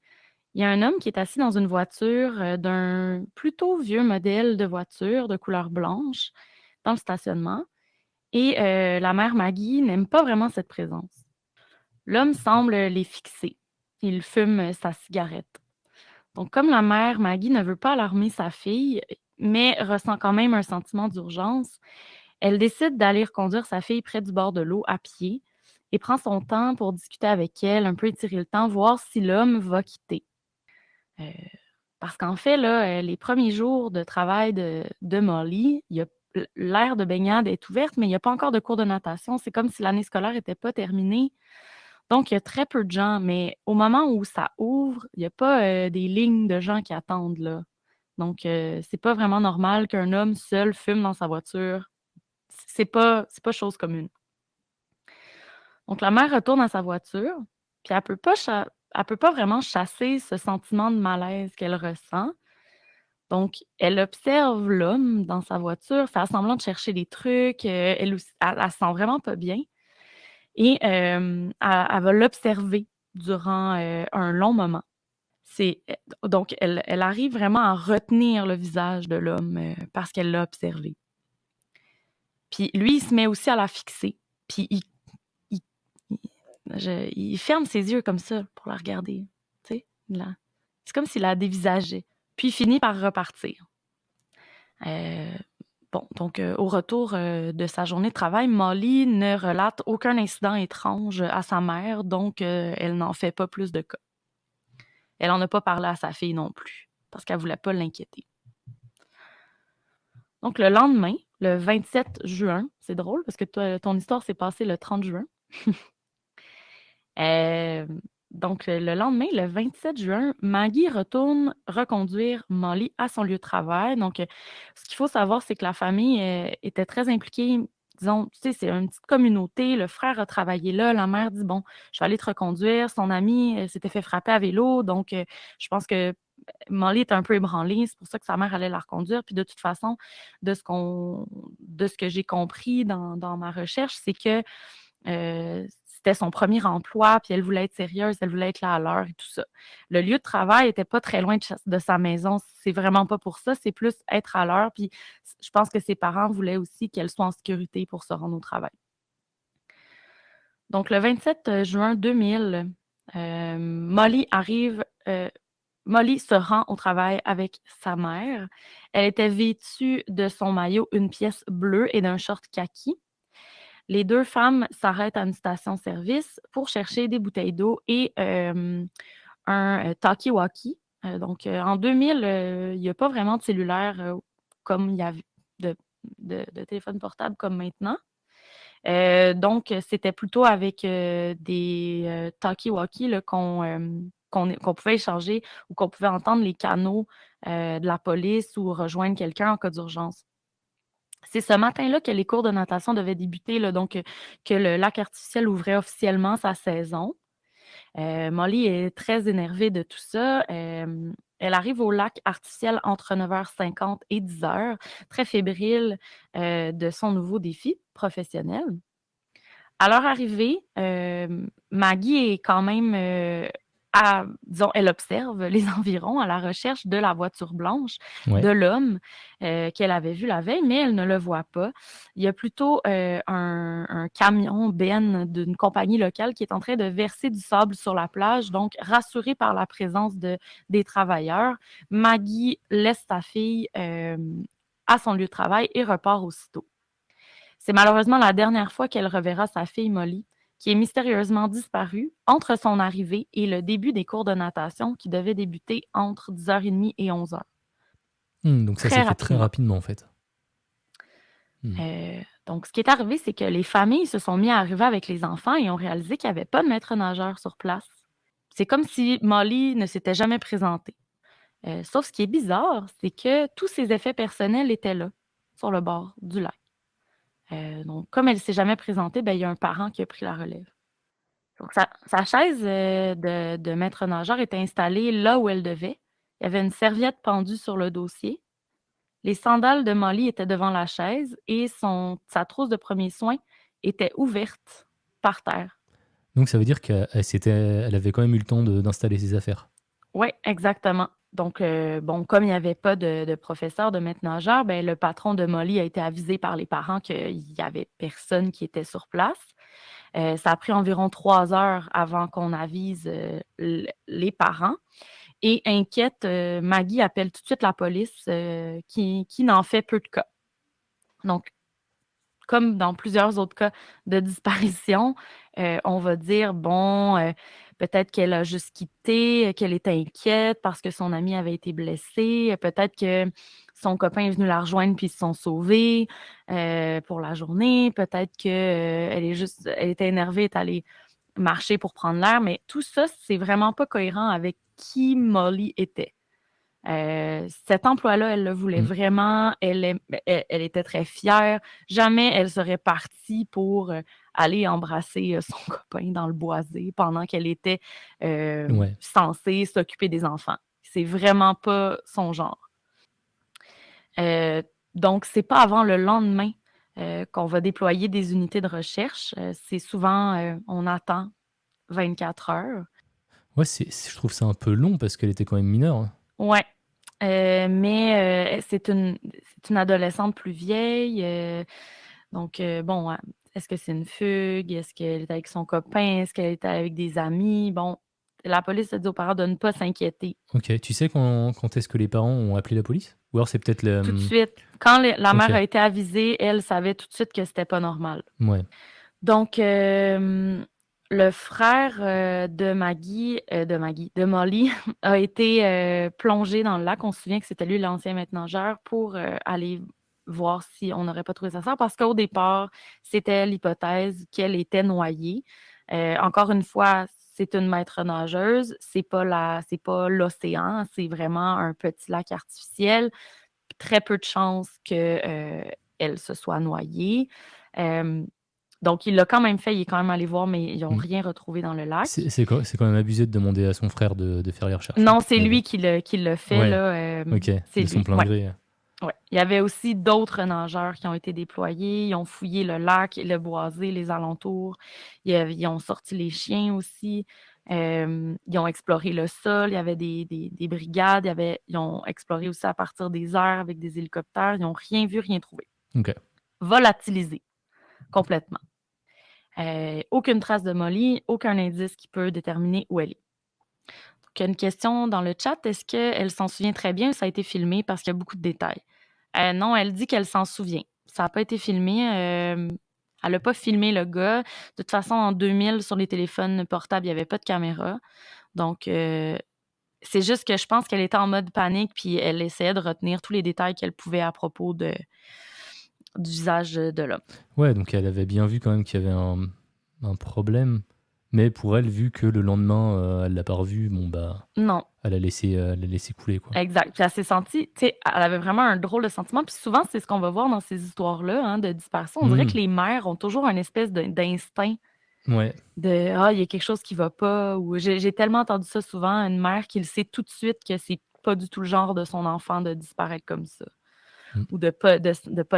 Il y a un homme qui est assis dans une voiture d'un plutôt vieux modèle de voiture de couleur blanche dans le stationnement et la mère Maggie n'aime pas vraiment cette présence. L'homme semble les fixer. Il fume sa cigarette. Donc, comme la mère Maggie ne veut pas alarmer sa fille, mais ressent quand même un sentiment d'urgence, elle décide d'aller reconduire sa fille près du bord de l'eau à pied et prend son temps pour discuter avec elle, un peu étirer le temps, voir si l'homme va quitter. Euh, Parce qu'en fait, là, les premiers jours de travail de Molly, l'aire de baignade est ouverte, mais il n'y a pas encore de cours de natation. C'est comme si l'année scolaire n'était pas terminée. Donc, il y a très peu de gens, mais au moment où ça ouvre, il n'y a pas des lignes de gens qui attendent là. Donc, c'est pas vraiment normal qu'un homme seul fume dans sa voiture. C'est pas chose commune. Donc, la mère retourne à sa voiture, puis elle peut pas vraiment chasser ce sentiment de malaise qu'elle ressent. Donc, elle observe l'homme dans sa voiture, fait semblant de chercher des trucs. Elle aussi, elle se sent vraiment pas bien. Et elle va l'observer durant un long moment. Donc, elle arrive vraiment à retenir le visage de l'homme parce qu'elle l'a observé. Puis lui, il se met aussi à la fixer. Puis il- il ferme ses yeux comme ça pour la regarder. Tu sais, c'est comme s'il la dévisageait. Puis il finit par repartir. Euh, Bon, donc au retour de sa journée de travail, Molly ne relate aucun incident étrange à sa mère, donc elle n'en fait pas plus de cas. Elle n'en a pas parlé à sa fille non plus, parce qu'elle ne voulait pas l'inquiéter. Donc le lendemain, le 27 juin, c'est drôle parce que ton histoire s'est passée le 30 juin. Euh, donc le lendemain, le 27 juin, Maggie retourne reconduire Molly à son lieu de travail. Donc ce qu'il faut savoir, c'est que la famille était très impliquée. Disons, tu sais, c'est une petite communauté. Le frère a travaillé là. La mère dit, bon, je vais aller te reconduire. Son ami s'était fait frapper à vélo. Donc, je pense que Molly est un peu ébranlée. C'est pour ça que sa mère allait la reconduire. Puis de toute façon, de ce que j'ai compris dans ma recherche, c'est que c'était son premier emploi, puis elle voulait être sérieuse, elle voulait être là à l'heure et tout ça. Le lieu de travail n'était pas très loin de sa maison. C'est vraiment pas pour ça. C'est plus être à l'heure. Puis je pense que ses parents voulaient aussi qu'elle soit en sécurité pour se rendre au travail. Donc, le 27 juin 2000, Molly se rend au travail avec sa mère. Elle était vêtue de son maillot, une pièce bleue et d'un short kaki. Les deux femmes s'arrêtent à une station-service pour chercher des bouteilles d'eau et un talkie-walkie. Donc, en 2000, il n'y a pas vraiment de cellulaire comme il y avait de, de téléphone portable comme maintenant. Donc, c'était plutôt avec des talkie-walkie là, qu'on pouvait échanger ou qu'on pouvait entendre les canaux de la police ou rejoindre quelqu'un en cas d'urgence. C'est ce matin-là que les cours de natation devaient débuter, là, donc que le lac artificiel ouvrait officiellement sa saison. Molly est très énervée de tout ça. Elle arrive au lac artificiel entre 9h50 et 10h, très fébrile de son nouveau défi professionnel. À leur arrivée, Maggie est quand même, disons, elle observe les environs à la recherche de la voiture blanche Ouais. de l'homme qu'elle avait vu la veille, mais elle ne le voit pas. Il y a plutôt un camion Ben d'une compagnie locale qui est en train de verser du sable sur la plage. Donc, rassurée par la présence des travailleurs, Maggie laisse sa fille à son lieu de travail et repart aussitôt. C'est malheureusement la dernière fois qu'elle reverra sa fille Molly, qui est mystérieusement disparue entre son arrivée et le début des cours de natation qui devaient débuter entre 10h30 et 11h. Donc ça s'est Très fait très rapidement. rapidement en fait. Donc, ce qui est arrivé, c'est que les familles se sont mis à arriver avec les enfants et ont réalisé qu'il n'y avait pas de maître nageur sur place. C'est comme si Molly ne s'était jamais présentée. Sauf ce qui est bizarre, c'est que tous ses effets personnels étaient là, sur le bord du lac. Donc, comme elle ne s'est jamais présentée, ben, il y a un parent qui a pris la relève. Donc, sa chaise de maître nageur était installée là où elle devait. Il y avait une serviette pendue sur le dossier. Les sandales de Molly étaient devant la chaise et sa trousse de premiers soins était ouverte par terre. Donc ça veut dire qu'elle elle avait quand même eu le temps d'installer ses affaires. Oui, exactement. Donc, bon, comme il n'y avait pas de professeur, de maître nageur, ben, le patron de Molly a été avisé par les parents qu'il y avait personne qui était sur place. Ça a pris environ 3 heures avant qu'on avise les parents. Et inquiète, Maggie appelle tout de suite la police qui n'en fait peu de cas. Donc, comme dans plusieurs autres cas de disparition, on va dire, bon, peut-être qu'elle a juste quitté, qu'elle était inquiète parce que son ami avait été blessé, peut-être que son copain est venu la rejoindre puis ils se sont sauvés pour la journée, peut-être elle était énervée, est allée marcher pour prendre l'air, mais tout ça, c'est vraiment pas cohérent avec qui Molly était. Cet emploi-là, elle le voulait Mm. vraiment, elle était très fière. Jamais elle serait partie pour aller embrasser son copain dans le boisé pendant qu'elle était Ouais. censée s'occuper des enfants. C'est vraiment pas son genre. Donc, c'est pas avant le lendemain qu'on va déployer des unités de recherche. C'est souvent, on attend 24 heures. Ouais, je trouve ça un peu long parce qu'elle était quand même mineure, hein. Ouais. Mais c'est une adolescente plus vieille. Donc, bon, est-ce que c'est une fugue? Est-ce qu'elle est avec son copain? Est-ce qu'elle est avec des amis? Bon, la police a dit aux parents de ne pas s'inquiéter. Ok, tu sais quand est-ce que les parents ont appelé la police? Ou alors c'est peut-être le... Tout de suite, quand la Ok, mère a été avisée, elle savait tout de suite que c'était pas normal. ouais. Donc, le frère de Molly a été plongé dans le lac. On se souvient que c'était lui l'ancien maître nageur pour aller voir si on n'aurait pas trouvé sa sœur parce qu'au départ, c'était l'hypothèse qu'elle était noyée. Encore une fois, c'est une maître nageuse, c'est pas l'océan, c'est vraiment un petit lac artificiel. Très peu de chances qu'elle se soit noyée. Euh, donc, il l'a quand même fait, il est quand même allé voir, mais ils n'ont Mm. rien retrouvé dans le lac. C'est quand même abusé de demander à son frère de faire les recherches, hein. Non, c'est Mais bon, lui qui l'a fait, ouais, là. ok, C'est de son lui. plein Ouais, gré. ouais. Il y avait aussi d'autres nageurs qui ont été déployés. Ils ont fouillé le lac, le boisé, les alentours. Ils ont sorti les chiens aussi. Ils ont exploré le sol. Il y avait des brigades. Ils ont exploré aussi à partir des airs avec des hélicoptères. Ils n'ont rien vu, rien trouvé. Ok. Volatilisé complètement. Aucune trace de Molly, aucun indice qui peut déterminer où elle est. Donc, il y a une question dans le chat. Est-ce qu'elle s'en souvient très bien ou ça a été filmé parce qu'il y a beaucoup de détails? Non, elle dit qu'elle s'en souvient. Ça n'a pas été filmé. Elle n'a pas filmé le gars. De toute façon, en 2000, sur les téléphones portables, il n'y avait pas de caméra. Donc, c'est juste que je pense qu'elle était en mode panique puis elle essayait de retenir tous les détails qu'elle pouvait à propos du visage de l'homme. Ouais, donc elle avait bien vu quand même qu'il y avait un problème. Mais pour elle, vu que le lendemain, elle l'a pas revu, bon bah, Non. elle l'a laissé couler, quoi. Exact. Puis elle s'est sentie, tu sais, elle avait vraiment un drôle de sentiment. Puis souvent, c'est ce qu'on va voir dans ces histoires-là, hein, de disparition. On dirait Hmm. que les mères ont toujours un espèce d'instinct Ouais, de ah, il y a quelque chose qui va pas. Ou j'ai tellement entendu ça souvent, une mère qui le sait tout de suite que c'est pas du tout le genre de son enfant de disparaître comme ça. Hmm. Ou de pas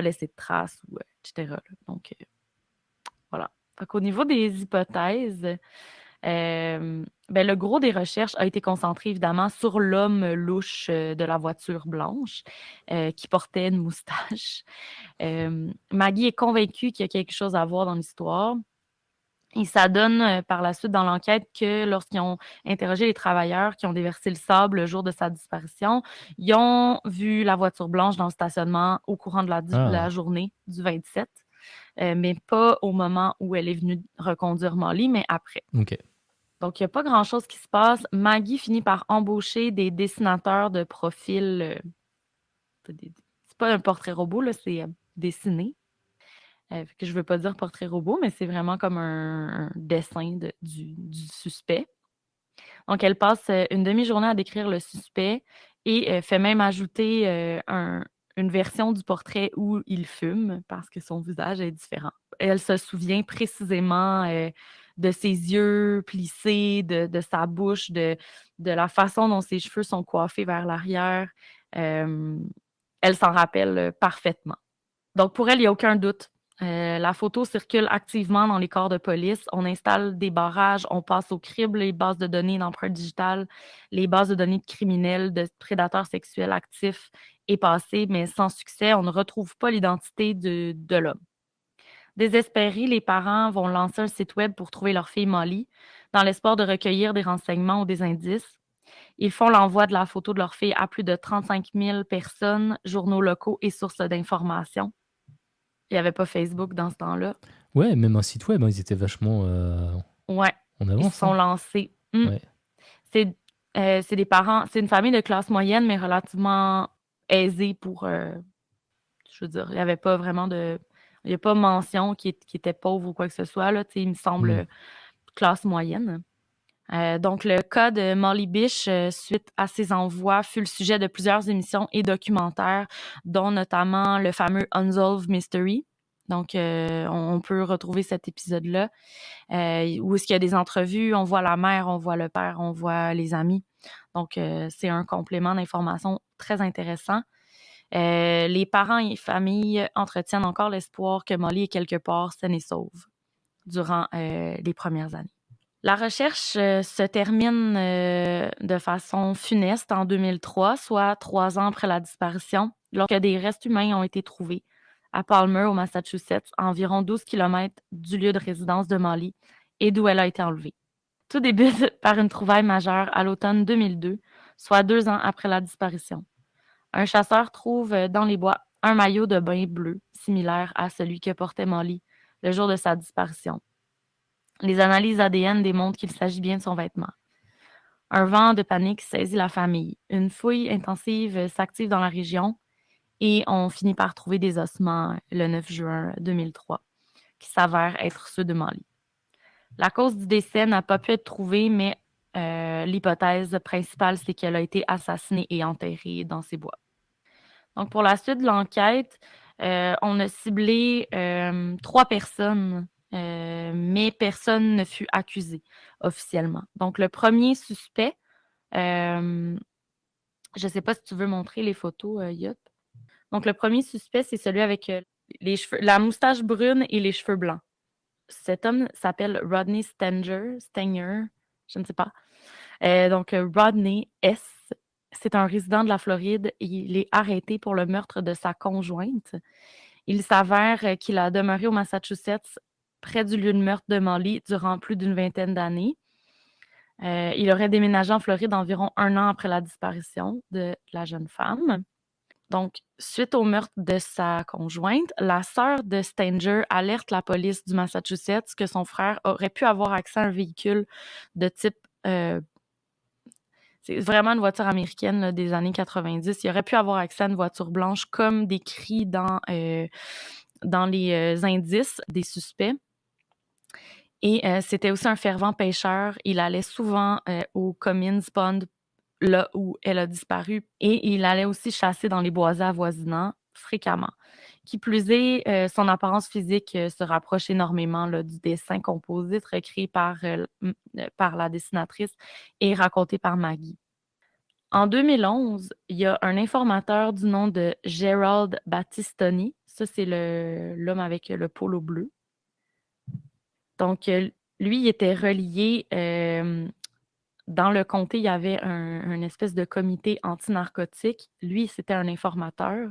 laisser de traces, ou, etc. là. Donc, voilà. Fait qu'au niveau des hypothèses, ben, le gros des recherches a été concentré évidemment sur l'homme louche de la voiture blanche qui portait une moustache. Maggie est convaincue qu'il y a quelque chose à voir dans l'histoire. Et ça donne par la suite dans l'enquête que lorsqu'ils ont interrogé les travailleurs qui ont déversé le sable le jour de sa disparition, ils ont vu la voiture blanche dans le stationnement au courant de la ah, journée du 27, mais pas au moment où elle est venue reconduire Molly, mais après. ok. Donc, il n'y a pas grand-chose qui se passe. Maggie finit par embaucher des dessinateurs de profils. C'est pas un portrait robot, là, c'est dessiné. Fait que je ne veux pas dire portrait robot, mais c'est vraiment comme un dessin du suspect. Donc, elle passe une demi-journée à décrire le suspect et fait même ajouter une version du portrait où il fume parce que son visage est différent. Elle se souvient précisément de ses yeux plissés, de sa bouche, de la façon dont ses cheveux sont coiffés vers l'arrière. Elle s'en rappelle parfaitement. Donc, pour elle, il n'y a aucun doute. La photo circule activement dans les corps de police. On installe des barrages, on passe au crible les bases de données d'empreintes digitales, les bases de données de criminels, de prédateurs sexuels actifs et passés, mais sans succès, on ne retrouve pas l'identité de l'homme. Désespérés, les parents vont lancer un site web pour trouver leur fille Molly, dans l'espoir de recueillir des renseignements ou des indices. Ils font l'envoi de la photo de leur fille à plus de 35 000 personnes, journaux locaux et sources d'information. Il n'y avait pas Facebook dans ce temps-là. Ouais, même un site web, hein, ils étaient vachement Ouais, en ils se avance. sont Hein. lancés. Ouais. C'est des parents, c'est une famille de classe moyenne, mais relativement aisée pour, je veux dire, il n'y avait pas vraiment de, il n'y a pas mention qui était pauvre ou quoi que ce soit, là, tu sais, il me semble classe moyenne. Donc, le cas de Molly Bish, suite à ses envois, fut le sujet de plusieurs émissions et documentaires, dont notamment le fameux Unsolved Mystery. Donc, on peut retrouver cet épisode-là, où est-ce qu'il y a des entrevues, on voit la mère, on voit le père, on voit les amis. Donc, c'est un complément d'information très intéressant. Les parents et familles entretiennent encore l'espoir que Molly est quelque part saine et sauve durant les premières années. La recherche se termine de façon funeste en 2003, soit 3 ans après la disparition, lorsque des restes humains ont été trouvés à Palmer, au Massachusetts, à environ 12 kilomètres du lieu de résidence de Molly et d'où elle a été enlevée. Tout débute par une trouvaille majeure à l'automne 2002, soit 2 ans après la disparition. Un chasseur trouve dans les bois un maillot de bain bleu, similaire à celui que portait Molly le jour de sa disparition. Les analyses ADN démontrent qu'il s'agit bien de son vêtement. Un vent de panique saisit la famille. Une fouille intensive s'active dans la région et on finit par trouver des ossements le 9 juin 2003 qui s'avèrent être ceux de Molly. La cause du décès n'a pas pu être trouvée, mais l'hypothèse principale, c'est qu'elle a été assassinée et enterrée dans ces bois. Donc, pour la suite de l'enquête, on a ciblé 3 personnes, mais personne ne fut accusé officiellement. Donc, le premier suspect, je ne sais pas si tu veux montrer les photos, Yop. Donc, le premier suspect, c'est celui avec les cheveux, la moustache brune et les cheveux blancs. Cet homme s'appelle Rodney Stenger, je ne sais pas. Donc, Rodney S., c'est un résident de la Floride et il est arrêté pour le meurtre de sa conjointe. Il s'avère qu'il a demeuré au Massachusetts près du lieu de meurtre de Molly durant plus d'une vingtaine d'années. Il aurait déménagé en Floride environ 1 an après la disparition de la jeune femme. Donc, suite au meurtre de sa conjointe, la sœur de Stenger alerte la police du Massachusetts que son frère aurait pu avoir accès à un véhicule de type c'est vraiment une voiture américaine là, des années 90. Il aurait pu avoir accès à une voiture blanche comme décrit dans les indices des suspects. Et c'était aussi un fervent pêcheur. Il allait souvent au Cummins Pond, là où elle a disparu. Et il allait aussi chasser dans les boisés avoisinants fréquemment. Qui plus est, son apparence physique se rapproche énormément là, du dessin composite recréé par la dessinatrice et raconté par Maggie. En 2011, il y a un informateur du nom de Gerald Battistoni. Ça, c'est l'homme avec le polo bleu. Donc, lui, il était relié. Dans le comté, il y avait un espèce de comité anti-narcotique. Lui, c'était un informateur.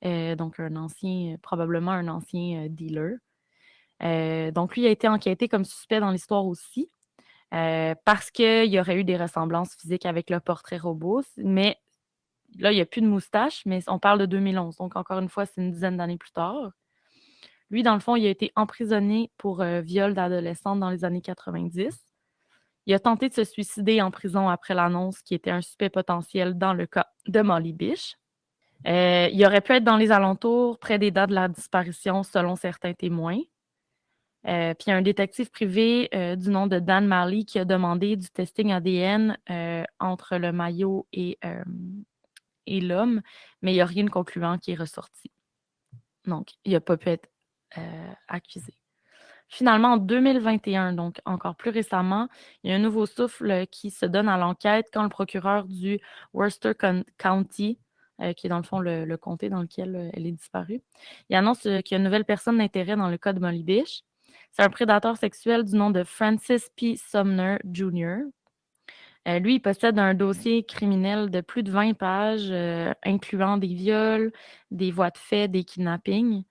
Donc, probablement un ancien dealer. Donc, lui a été enquêté comme suspect dans l'histoire aussi. Parce qu'il y aurait eu des ressemblances physiques avec le portrait robot. Mais là, il n'y a plus de moustache, mais on parle de 2011. Donc, encore une fois, c'est une dizaine d'années plus tard. Lui, dans le fond, il a été emprisonné pour viol d'adolescente dans les années 90. Il a tenté de se suicider en prison après l'annonce qu'il était un suspect potentiel dans le cas de Molly Bish. Il aurait pu être dans les alentours, près des dates de la disparition, selon certains témoins. Puis il y a un détective privé du nom de Dan Marley qui a demandé du testing ADN entre le maillot et l'homme, mais il n'y a rien de concluant qui est ressorti. Donc, il n'a pas pu être accusé. Finalement, en 2021, donc encore plus récemment, il y a un nouveau souffle qui se donne à l'enquête quand le procureur du Worcester County qui est dans le fond le comté dans lequel elle est disparue. Il annonce qu'il y a une nouvelle personne d'intérêt dans le cas de Molly Bish. C'est un prédateur sexuel du nom de Francis P. Sumner Jr. Lui, il possède un dossier criminel de plus de 20 pages, incluant des viols, des voies de fait, des kidnappings.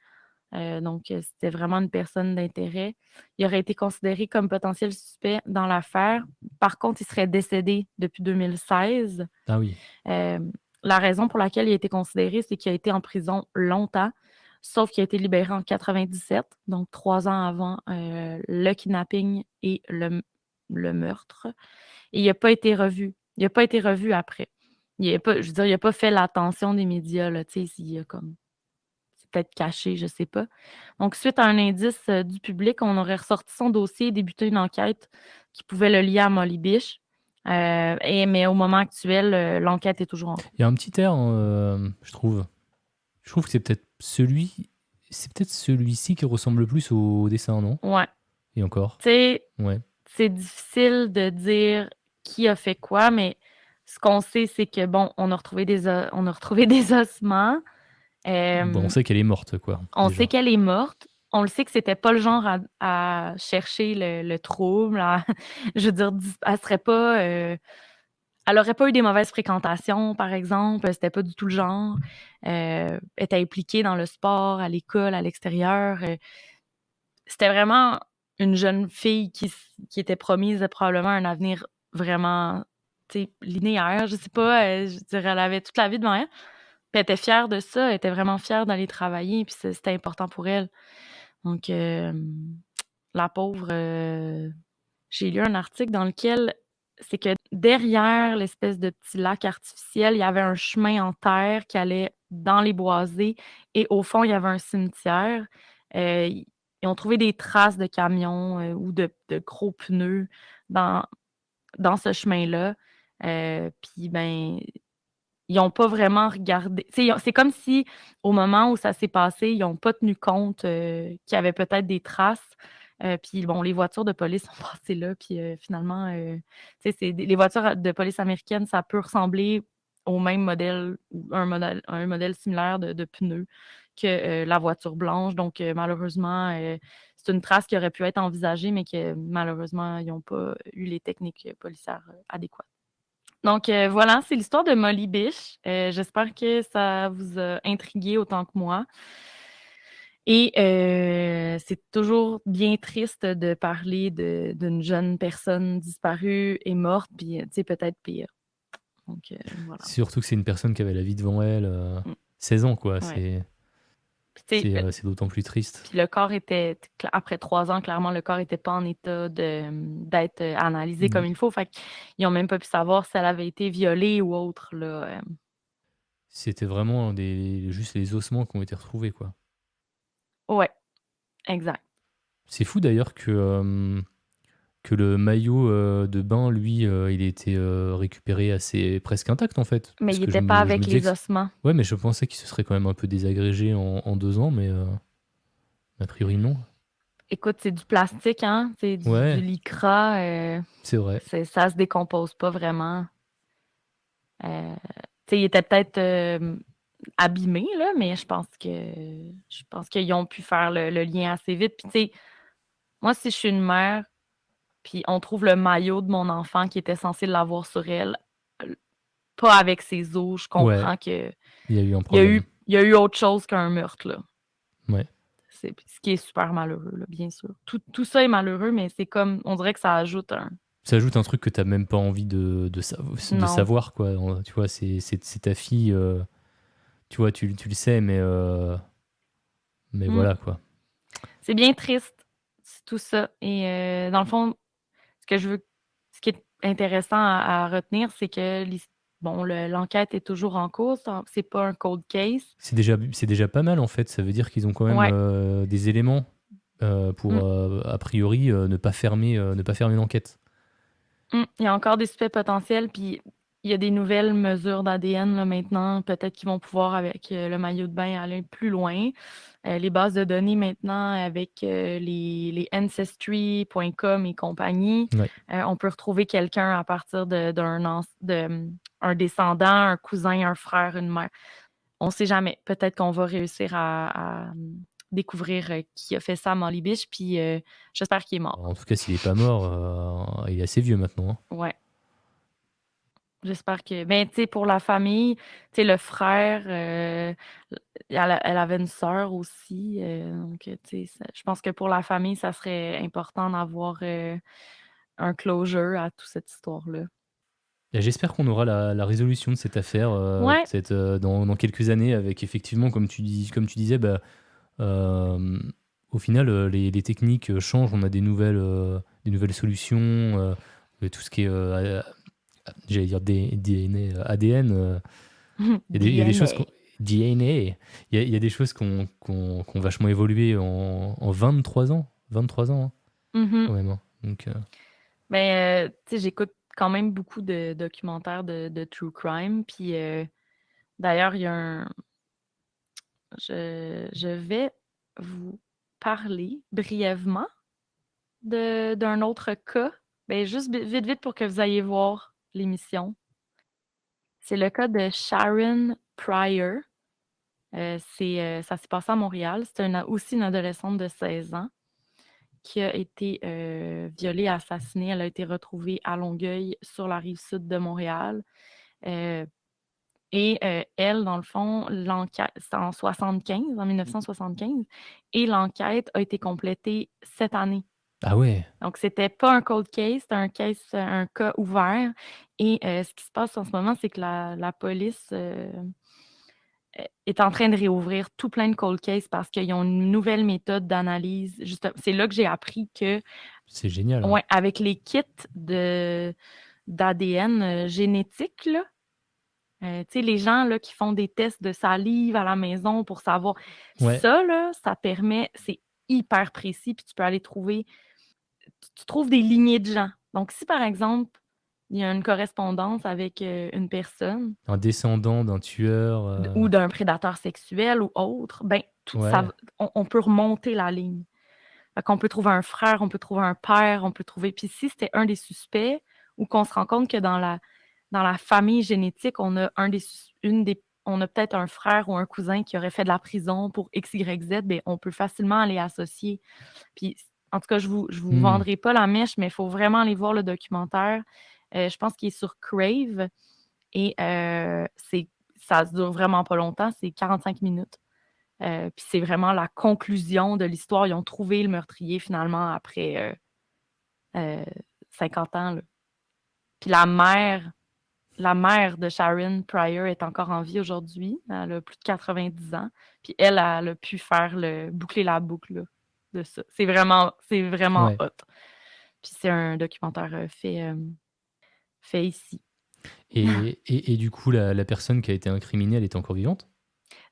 Donc, c'était vraiment une personne d'intérêt. Il aurait été considéré comme potentiel suspect dans l'affaire. Par contre, il serait décédé depuis 2016. Ah oui. La raison pour laquelle il a été considéré, c'est qu'il a été en prison longtemps, sauf qu'il a été libéré en 97, donc 3 ans avant le kidnapping et le meurtre. Et il n'a pas été revu. Il n'a pas été revu après. Je veux dire, il n'a pas fait l'attention des médias, là, tu sais, s'il a comme c'est peut-être caché, je ne sais pas. Donc, suite à un indice du public, on aurait ressorti son dossier et débuté une enquête qui pouvait le lier à Molly Bish. Mais au moment actuel, l'enquête est toujours en cours. Il y a un petit air, je trouve. Je trouve que c'est peut-être celui-ci qui ressemble le plus au dessin, non? Ouais. Et encore. Tu sais, Ouais. c'est difficile de dire qui a fait quoi, mais ce qu'on sait, c'est que, bon, on a retrouvé des ossements. Bon, on sait qu'elle est morte, quoi. On déjà. sait qu'elle est morte. On le sait que c'était pas le genre à chercher le trouble. Je veux dire, elle serait pas. Elle aurait pas eu des mauvaises fréquentations, par exemple. C'était pas du tout le genre. Elle était impliquée dans le sport, à l'école, à l'extérieur. C'était vraiment une jeune fille qui était promise probablement un avenir vraiment linéaire. Je sais pas. Je dirais, elle avait toute la vie devant elle. Puis elle était fière de ça. Elle était vraiment fière d'aller travailler. Puis c'était important pour elle. Donc, la pauvre, j'ai lu un article dans lequel c'est que derrière l'espèce de petit lac artificiel, il y avait un chemin en terre qui allait dans les boisés et au fond, il y avait un cimetière. Ils ont trouvé des traces de camions ou de gros pneus dans, dans ce chemin-là. Puis, ben, ils n'ont pas vraiment regardé. C'est comme si, au moment où ça s'est passé, ils n'ont pas tenu compte qu'il y avait peut-être des traces. Puis, bon, les voitures de police sont passées là. Puis, finalement, les voitures de police américaines, ça peut ressembler au même modèle ou un modèle similaire de pneus que la voiture blanche. Donc, malheureusement, c'est une trace qui aurait pu être envisagée, mais que malheureusement, ils n'ont pas eu les techniques policières adéquates. Donc, voilà, c'est l'histoire de Molly Bish. J'espère que ça vous a intrigué autant que moi. Et c'est toujours bien triste de parler d'une jeune personne disparue et morte, puis peut-être pire. Donc, voilà. Surtout que c'est une personne qui avait la vie devant elle. 16 ans, quoi. Ouais. C'est d'autant plus triste. Puis le corps était, après 3 ans, clairement, le corps n'était pas en état d'être analysé comme il faut. Fait qu'ils n'ont même pas pu savoir si elle avait été violée ou autre, là. C'était vraiment juste les ossements qui ont été retrouvés, quoi. Ouais, exact. C'est fou d'ailleurs que le maillot de bain, lui, il a été récupéré presque intact en fait. Mais Parce il que n'était pas avec les ossements. Ouais, mais je pensais qu'il se serait quand même un peu désagrégé en 2 ans, mais a priori non. Écoute, c'est du plastique, hein? C'est du Ouais. lycra. C'est vrai. Ça se décompose pas vraiment. Il était peut-être abîmé, là, mais je pense qu'ils ont pu faire le lien assez vite. Puis, tu sais, moi, si je suis une mère, puis on trouve le maillot de mon enfant qui était censé l'avoir sur elle, pas avec ses os, je comprends que il y a eu un problème. Il y a eu autre chose qu'un meurtre, là. Ouais. C'est ce qui est super malheureux, là, bien sûr. Tout ça est malheureux, mais c'est comme, on dirait que ça ajoute un truc que tu n'as même pas envie de savoir, quoi. Tu vois, c'est ta fille, tu vois, tu le sais, mais voilà, quoi. C'est bien triste, tout ça. Et dans le fond, ce qui est intéressant à retenir, c'est que l'enquête est toujours en cours. C'est pas un cold case. C'est déjà pas mal, en fait. Ça veut dire qu'ils ont quand même des éléments pour, a priori, ne pas fermer l'enquête. Il y a encore des suspects potentiels, puis il y a des nouvelles mesures d'ADN là, maintenant. Peut-être qu'ils vont pouvoir, avec le maillot de bain, aller plus loin. Les bases de données maintenant, avec les Ancestry.com et compagnie, Ouais. on peut retrouver quelqu'un à partir un descendant, un cousin, un frère, une mère. On ne sait jamais. Peut-être qu'on va réussir à découvrir qui a fait ça à Molly Bish, puis j'espère qu'il est mort. En tout cas, s'il est pas mort, il est assez vieux maintenant, hein. Ouais. J'espère que ben, tu sais, pour la famille, tu sais, le frère, elle avait une sœur aussi, donc tu sais, je pense que pour la famille, ça serait important d'avoir, un closure à toute cette histoire-là. Et j'espère qu'on aura la résolution de cette affaire, Ouais. peut-être, dans quelques années avec effectivement, comme tu disais, au final, les techniques, changent. On a des nouvelles solutions, tout ce qui est, j'allais dire DNA, ADN, il y a des choses DNA. qu'on DNA, il y a des choses qui ont vachement évolué en 23 ans. 23 ans, hein, Mmh. quand même, hein. Donc, Ben, tu sais, j'écoute quand même beaucoup de documentaires de true crime, puis, d'ailleurs, il y a un je vais vous parler brièvement d'un autre cas. Ben, juste vite, vite pour que vous alliez voir l'émission. C'est le cas de Sharon Pryor. Ça s'est passé à Montréal. C'est aussi une adolescente de 16 ans qui a été violée et assassinée. Elle a été retrouvée à Longueuil, sur la rive sud de Montréal. Euh, Elle, dans le fond, l'enquête, c'est en 1975, et l'enquête a été complétée cette année. ah ouais, Donc, c'était pas un cold case, c'était un cas ouvert. Et ce qui se passe en ce moment, c'est que la police est en train de réouvrir tout plein de cold cases parce qu'ils ont une nouvelle méthode d'analyse. C'est là que j'ai appris que, c'est génial, hein. ouais, avec les kits d'ADN génétique, là, tu sais, les gens là, qui font des tests de salive à la maison pour savoir, Ouais, ça, là, ça permet, c'est hyper précis, puis tu peux aller trouver tu trouves des lignées de gens. Donc, si par exemple, il y a une correspondance avec une personne un descendant d'un tueur, ou d'un prédateur sexuel ou autre, ben, ouais, on peut remonter la ligne. Fait qu'on peut trouver un frère, on peut trouver un père, on peut trouver. Puis si c'était un des suspects, ou qu'on se rend compte que dans la famille génétique, on a on a peut-être un frère ou un cousin qui aurait fait de la prison pour X, Y, Z, bien, on peut facilement les associer. Puis, en tout cas, je vous mmh, vendrai pas la mèche, mais il faut vraiment aller voir le documentaire. Je pense qu'il est sur Crave et ça dure vraiment pas longtemps, c'est 45 minutes. Puis c'est vraiment la conclusion de l'histoire. Ils ont trouvé le meurtrier finalement après 50 ans, là. Puis la mère de Sharon Pryor est encore en vie aujourd'hui. Elle a plus de 90 ans. Puis elle a pu boucler la boucle là, de ça. C'est vraiment ouais. hot. Puis c'est un documentaire fait ici. Et du coup, la personne qui a été incriminée, elle était encore vivante?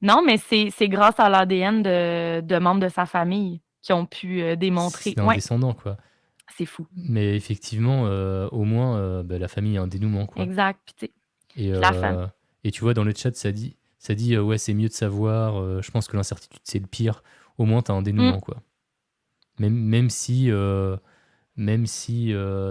Non, mais c'est grâce à l'ADN de membres de sa famille qui ont pu démontrer. C'est un Ouais, descendant, quoi. c'est fou. Mais effectivement, au moins, la famille a un dénouement, quoi. Exact. Et, Puis la femme. et tu vois, dans le chat, ça dit ouais, c'est mieux de savoir. Je pense que l'incertitude, c'est le pire. Au moins, t'as un Mm, dénouement, quoi. Même si,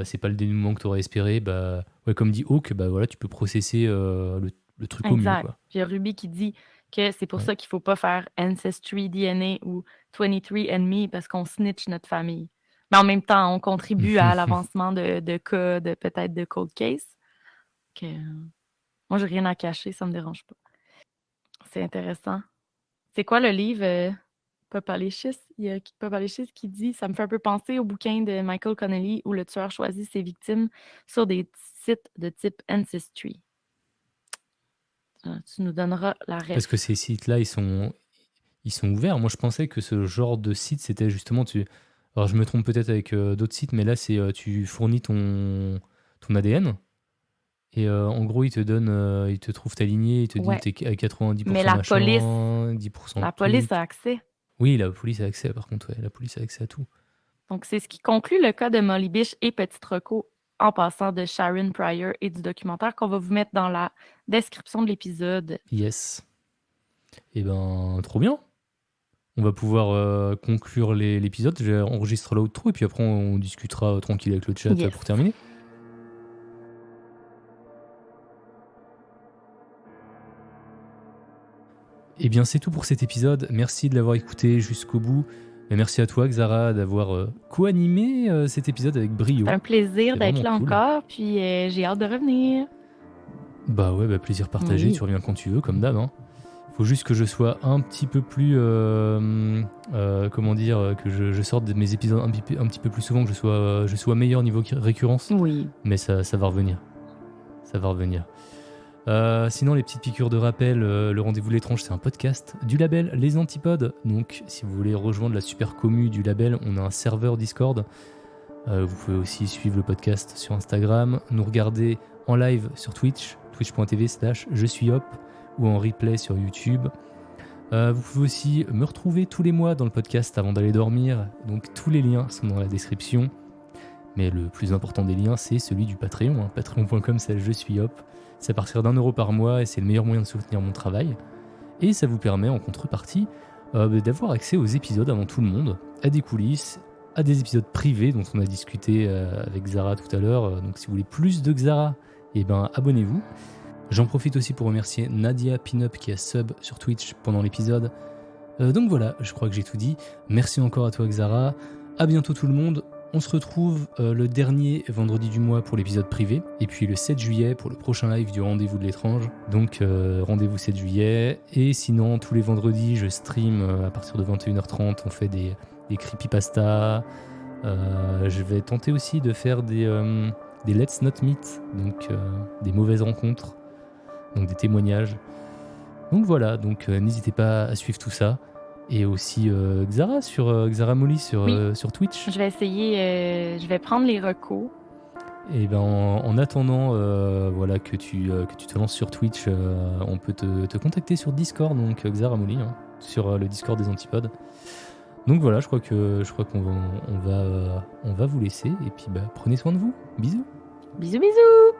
c'est pas le dénouement que t'aurais espéré, bah, ouais, comme dit Hawk, bah voilà, tu peux processer le truc au mieux, exact. quoi. Puis il y a Ruby qui dit que c'est pour Ouais. ça qu'il faut pas faire Ancestry DNA ou 23andMe parce qu'on snitch notre famille. Mais en même temps, on contribue à l'avancement de cas, peut-être de cold case. Que, moi, j'ai rien à cacher, ça me dérange pas. C'est intéressant. C'est quoi le livre Popalicious? Il y a Popalicious qui dit ça me fait un peu penser au bouquin de Michael Connelly où le tueur choisit ses victimes sur des sites de type Ancestry. Tu nous donneras la Parce que ref. ces sites-là, ils sont ouverts. Moi, je pensais que ce genre de site, c'était justement. Alors, je me trompe peut-être avec d'autres sites, mais là, c'est tu fournis ton ADN. Et en gros, il te trouve ta lignée, il te dit Ouais, t'es à mais 90% machin, 10% la police a truc. accès. Oui, la police a accès, par contre, ouais, la police a accès à tout. Donc, c'est ce qui conclut le cas de Molly Bish et Petit Rocco en passant de Sharon Pryor et du documentaire qu'on va vous mettre dans la description de l'épisode. Yes. Et ben, trop bien. On va pouvoir conclure l'épisode. J'enregistre l'outro et puis après on discutera tranquille avec le chat Yes. pour terminer. Et bien c'est tout pour cet épisode. Merci de l'avoir écouté jusqu'au bout. Et merci à toi Xara d'avoir co-animé cet épisode avec brio. C'est un plaisir C'est d'être vraiment là cool. encore, puis j'ai hâte de revenir. Bah ouais, plaisir partagé. Oui. Tu reviens quand tu veux, comme d'hab. Hein. Faut juste que je sois un petit peu plus, comment dire, que je sorte de mes épisodes un petit peu plus souvent, que je sois meilleur niveau récurrence. Oui. Mais ça va revenir. Ça va revenir. Sinon, les petites piqûres de rappel, le Rendez-vous de l'étrange, c'est un podcast du label Les Antipodes. Donc, si vous voulez rejoindre la super commu du label, on a un serveur Discord. Vous pouvez aussi suivre le podcast sur Instagram, nous regarder en live sur Twitch, twitch.tv/je-suis-hop, ou en replay sur YouTube. Vous pouvez aussi me retrouver tous les mois dans le podcast avant d'aller dormir. Donc, tous les liens sont dans la description. Mais le plus important des liens, c'est celui du Patreon. Hein. Patreon.com/je-suis-hop. C'est à partir d'1€ par mois et c'est le meilleur moyen de soutenir mon travail. Et ça vous permet en contrepartie d'avoir accès aux épisodes avant tout le monde, à des coulisses, à des épisodes privés dont on a discuté avec Xara tout à l'heure. Donc si vous voulez plus de Xara, eh ben, abonnez-vous. J'en profite aussi pour remercier Nadia Pinup qui a sub sur Twitch pendant l'épisode. Donc voilà, je crois que j'ai tout dit. Merci encore à toi Xara. À bientôt tout le monde. On se retrouve le dernier vendredi du mois pour l'épisode privé, et puis le 7 juillet pour le prochain live du Rendez-vous de l'étrange. Donc rendez-vous 7 juillet, et sinon tous les vendredis je stream à partir de 21h30, on fait des creepypasta. Je vais tenter aussi de faire des Let's Not Meet, donc des mauvaises rencontres, donc des témoignages. Donc voilà, donc n'hésitez pas à suivre tout ça. Et aussi Xara sur Xara Molly sur Twitch. Je vais essayer, je vais prendre les recos. Et ben en attendant voilà, que tu te lances sur Twitch, on peut te contacter sur Discord, donc Xara Molly, hein, sur le Discord des Antipodes. Donc voilà, je crois qu'on va vous laisser. Et puis prenez soin de vous. Bisous. Bisous, bisous!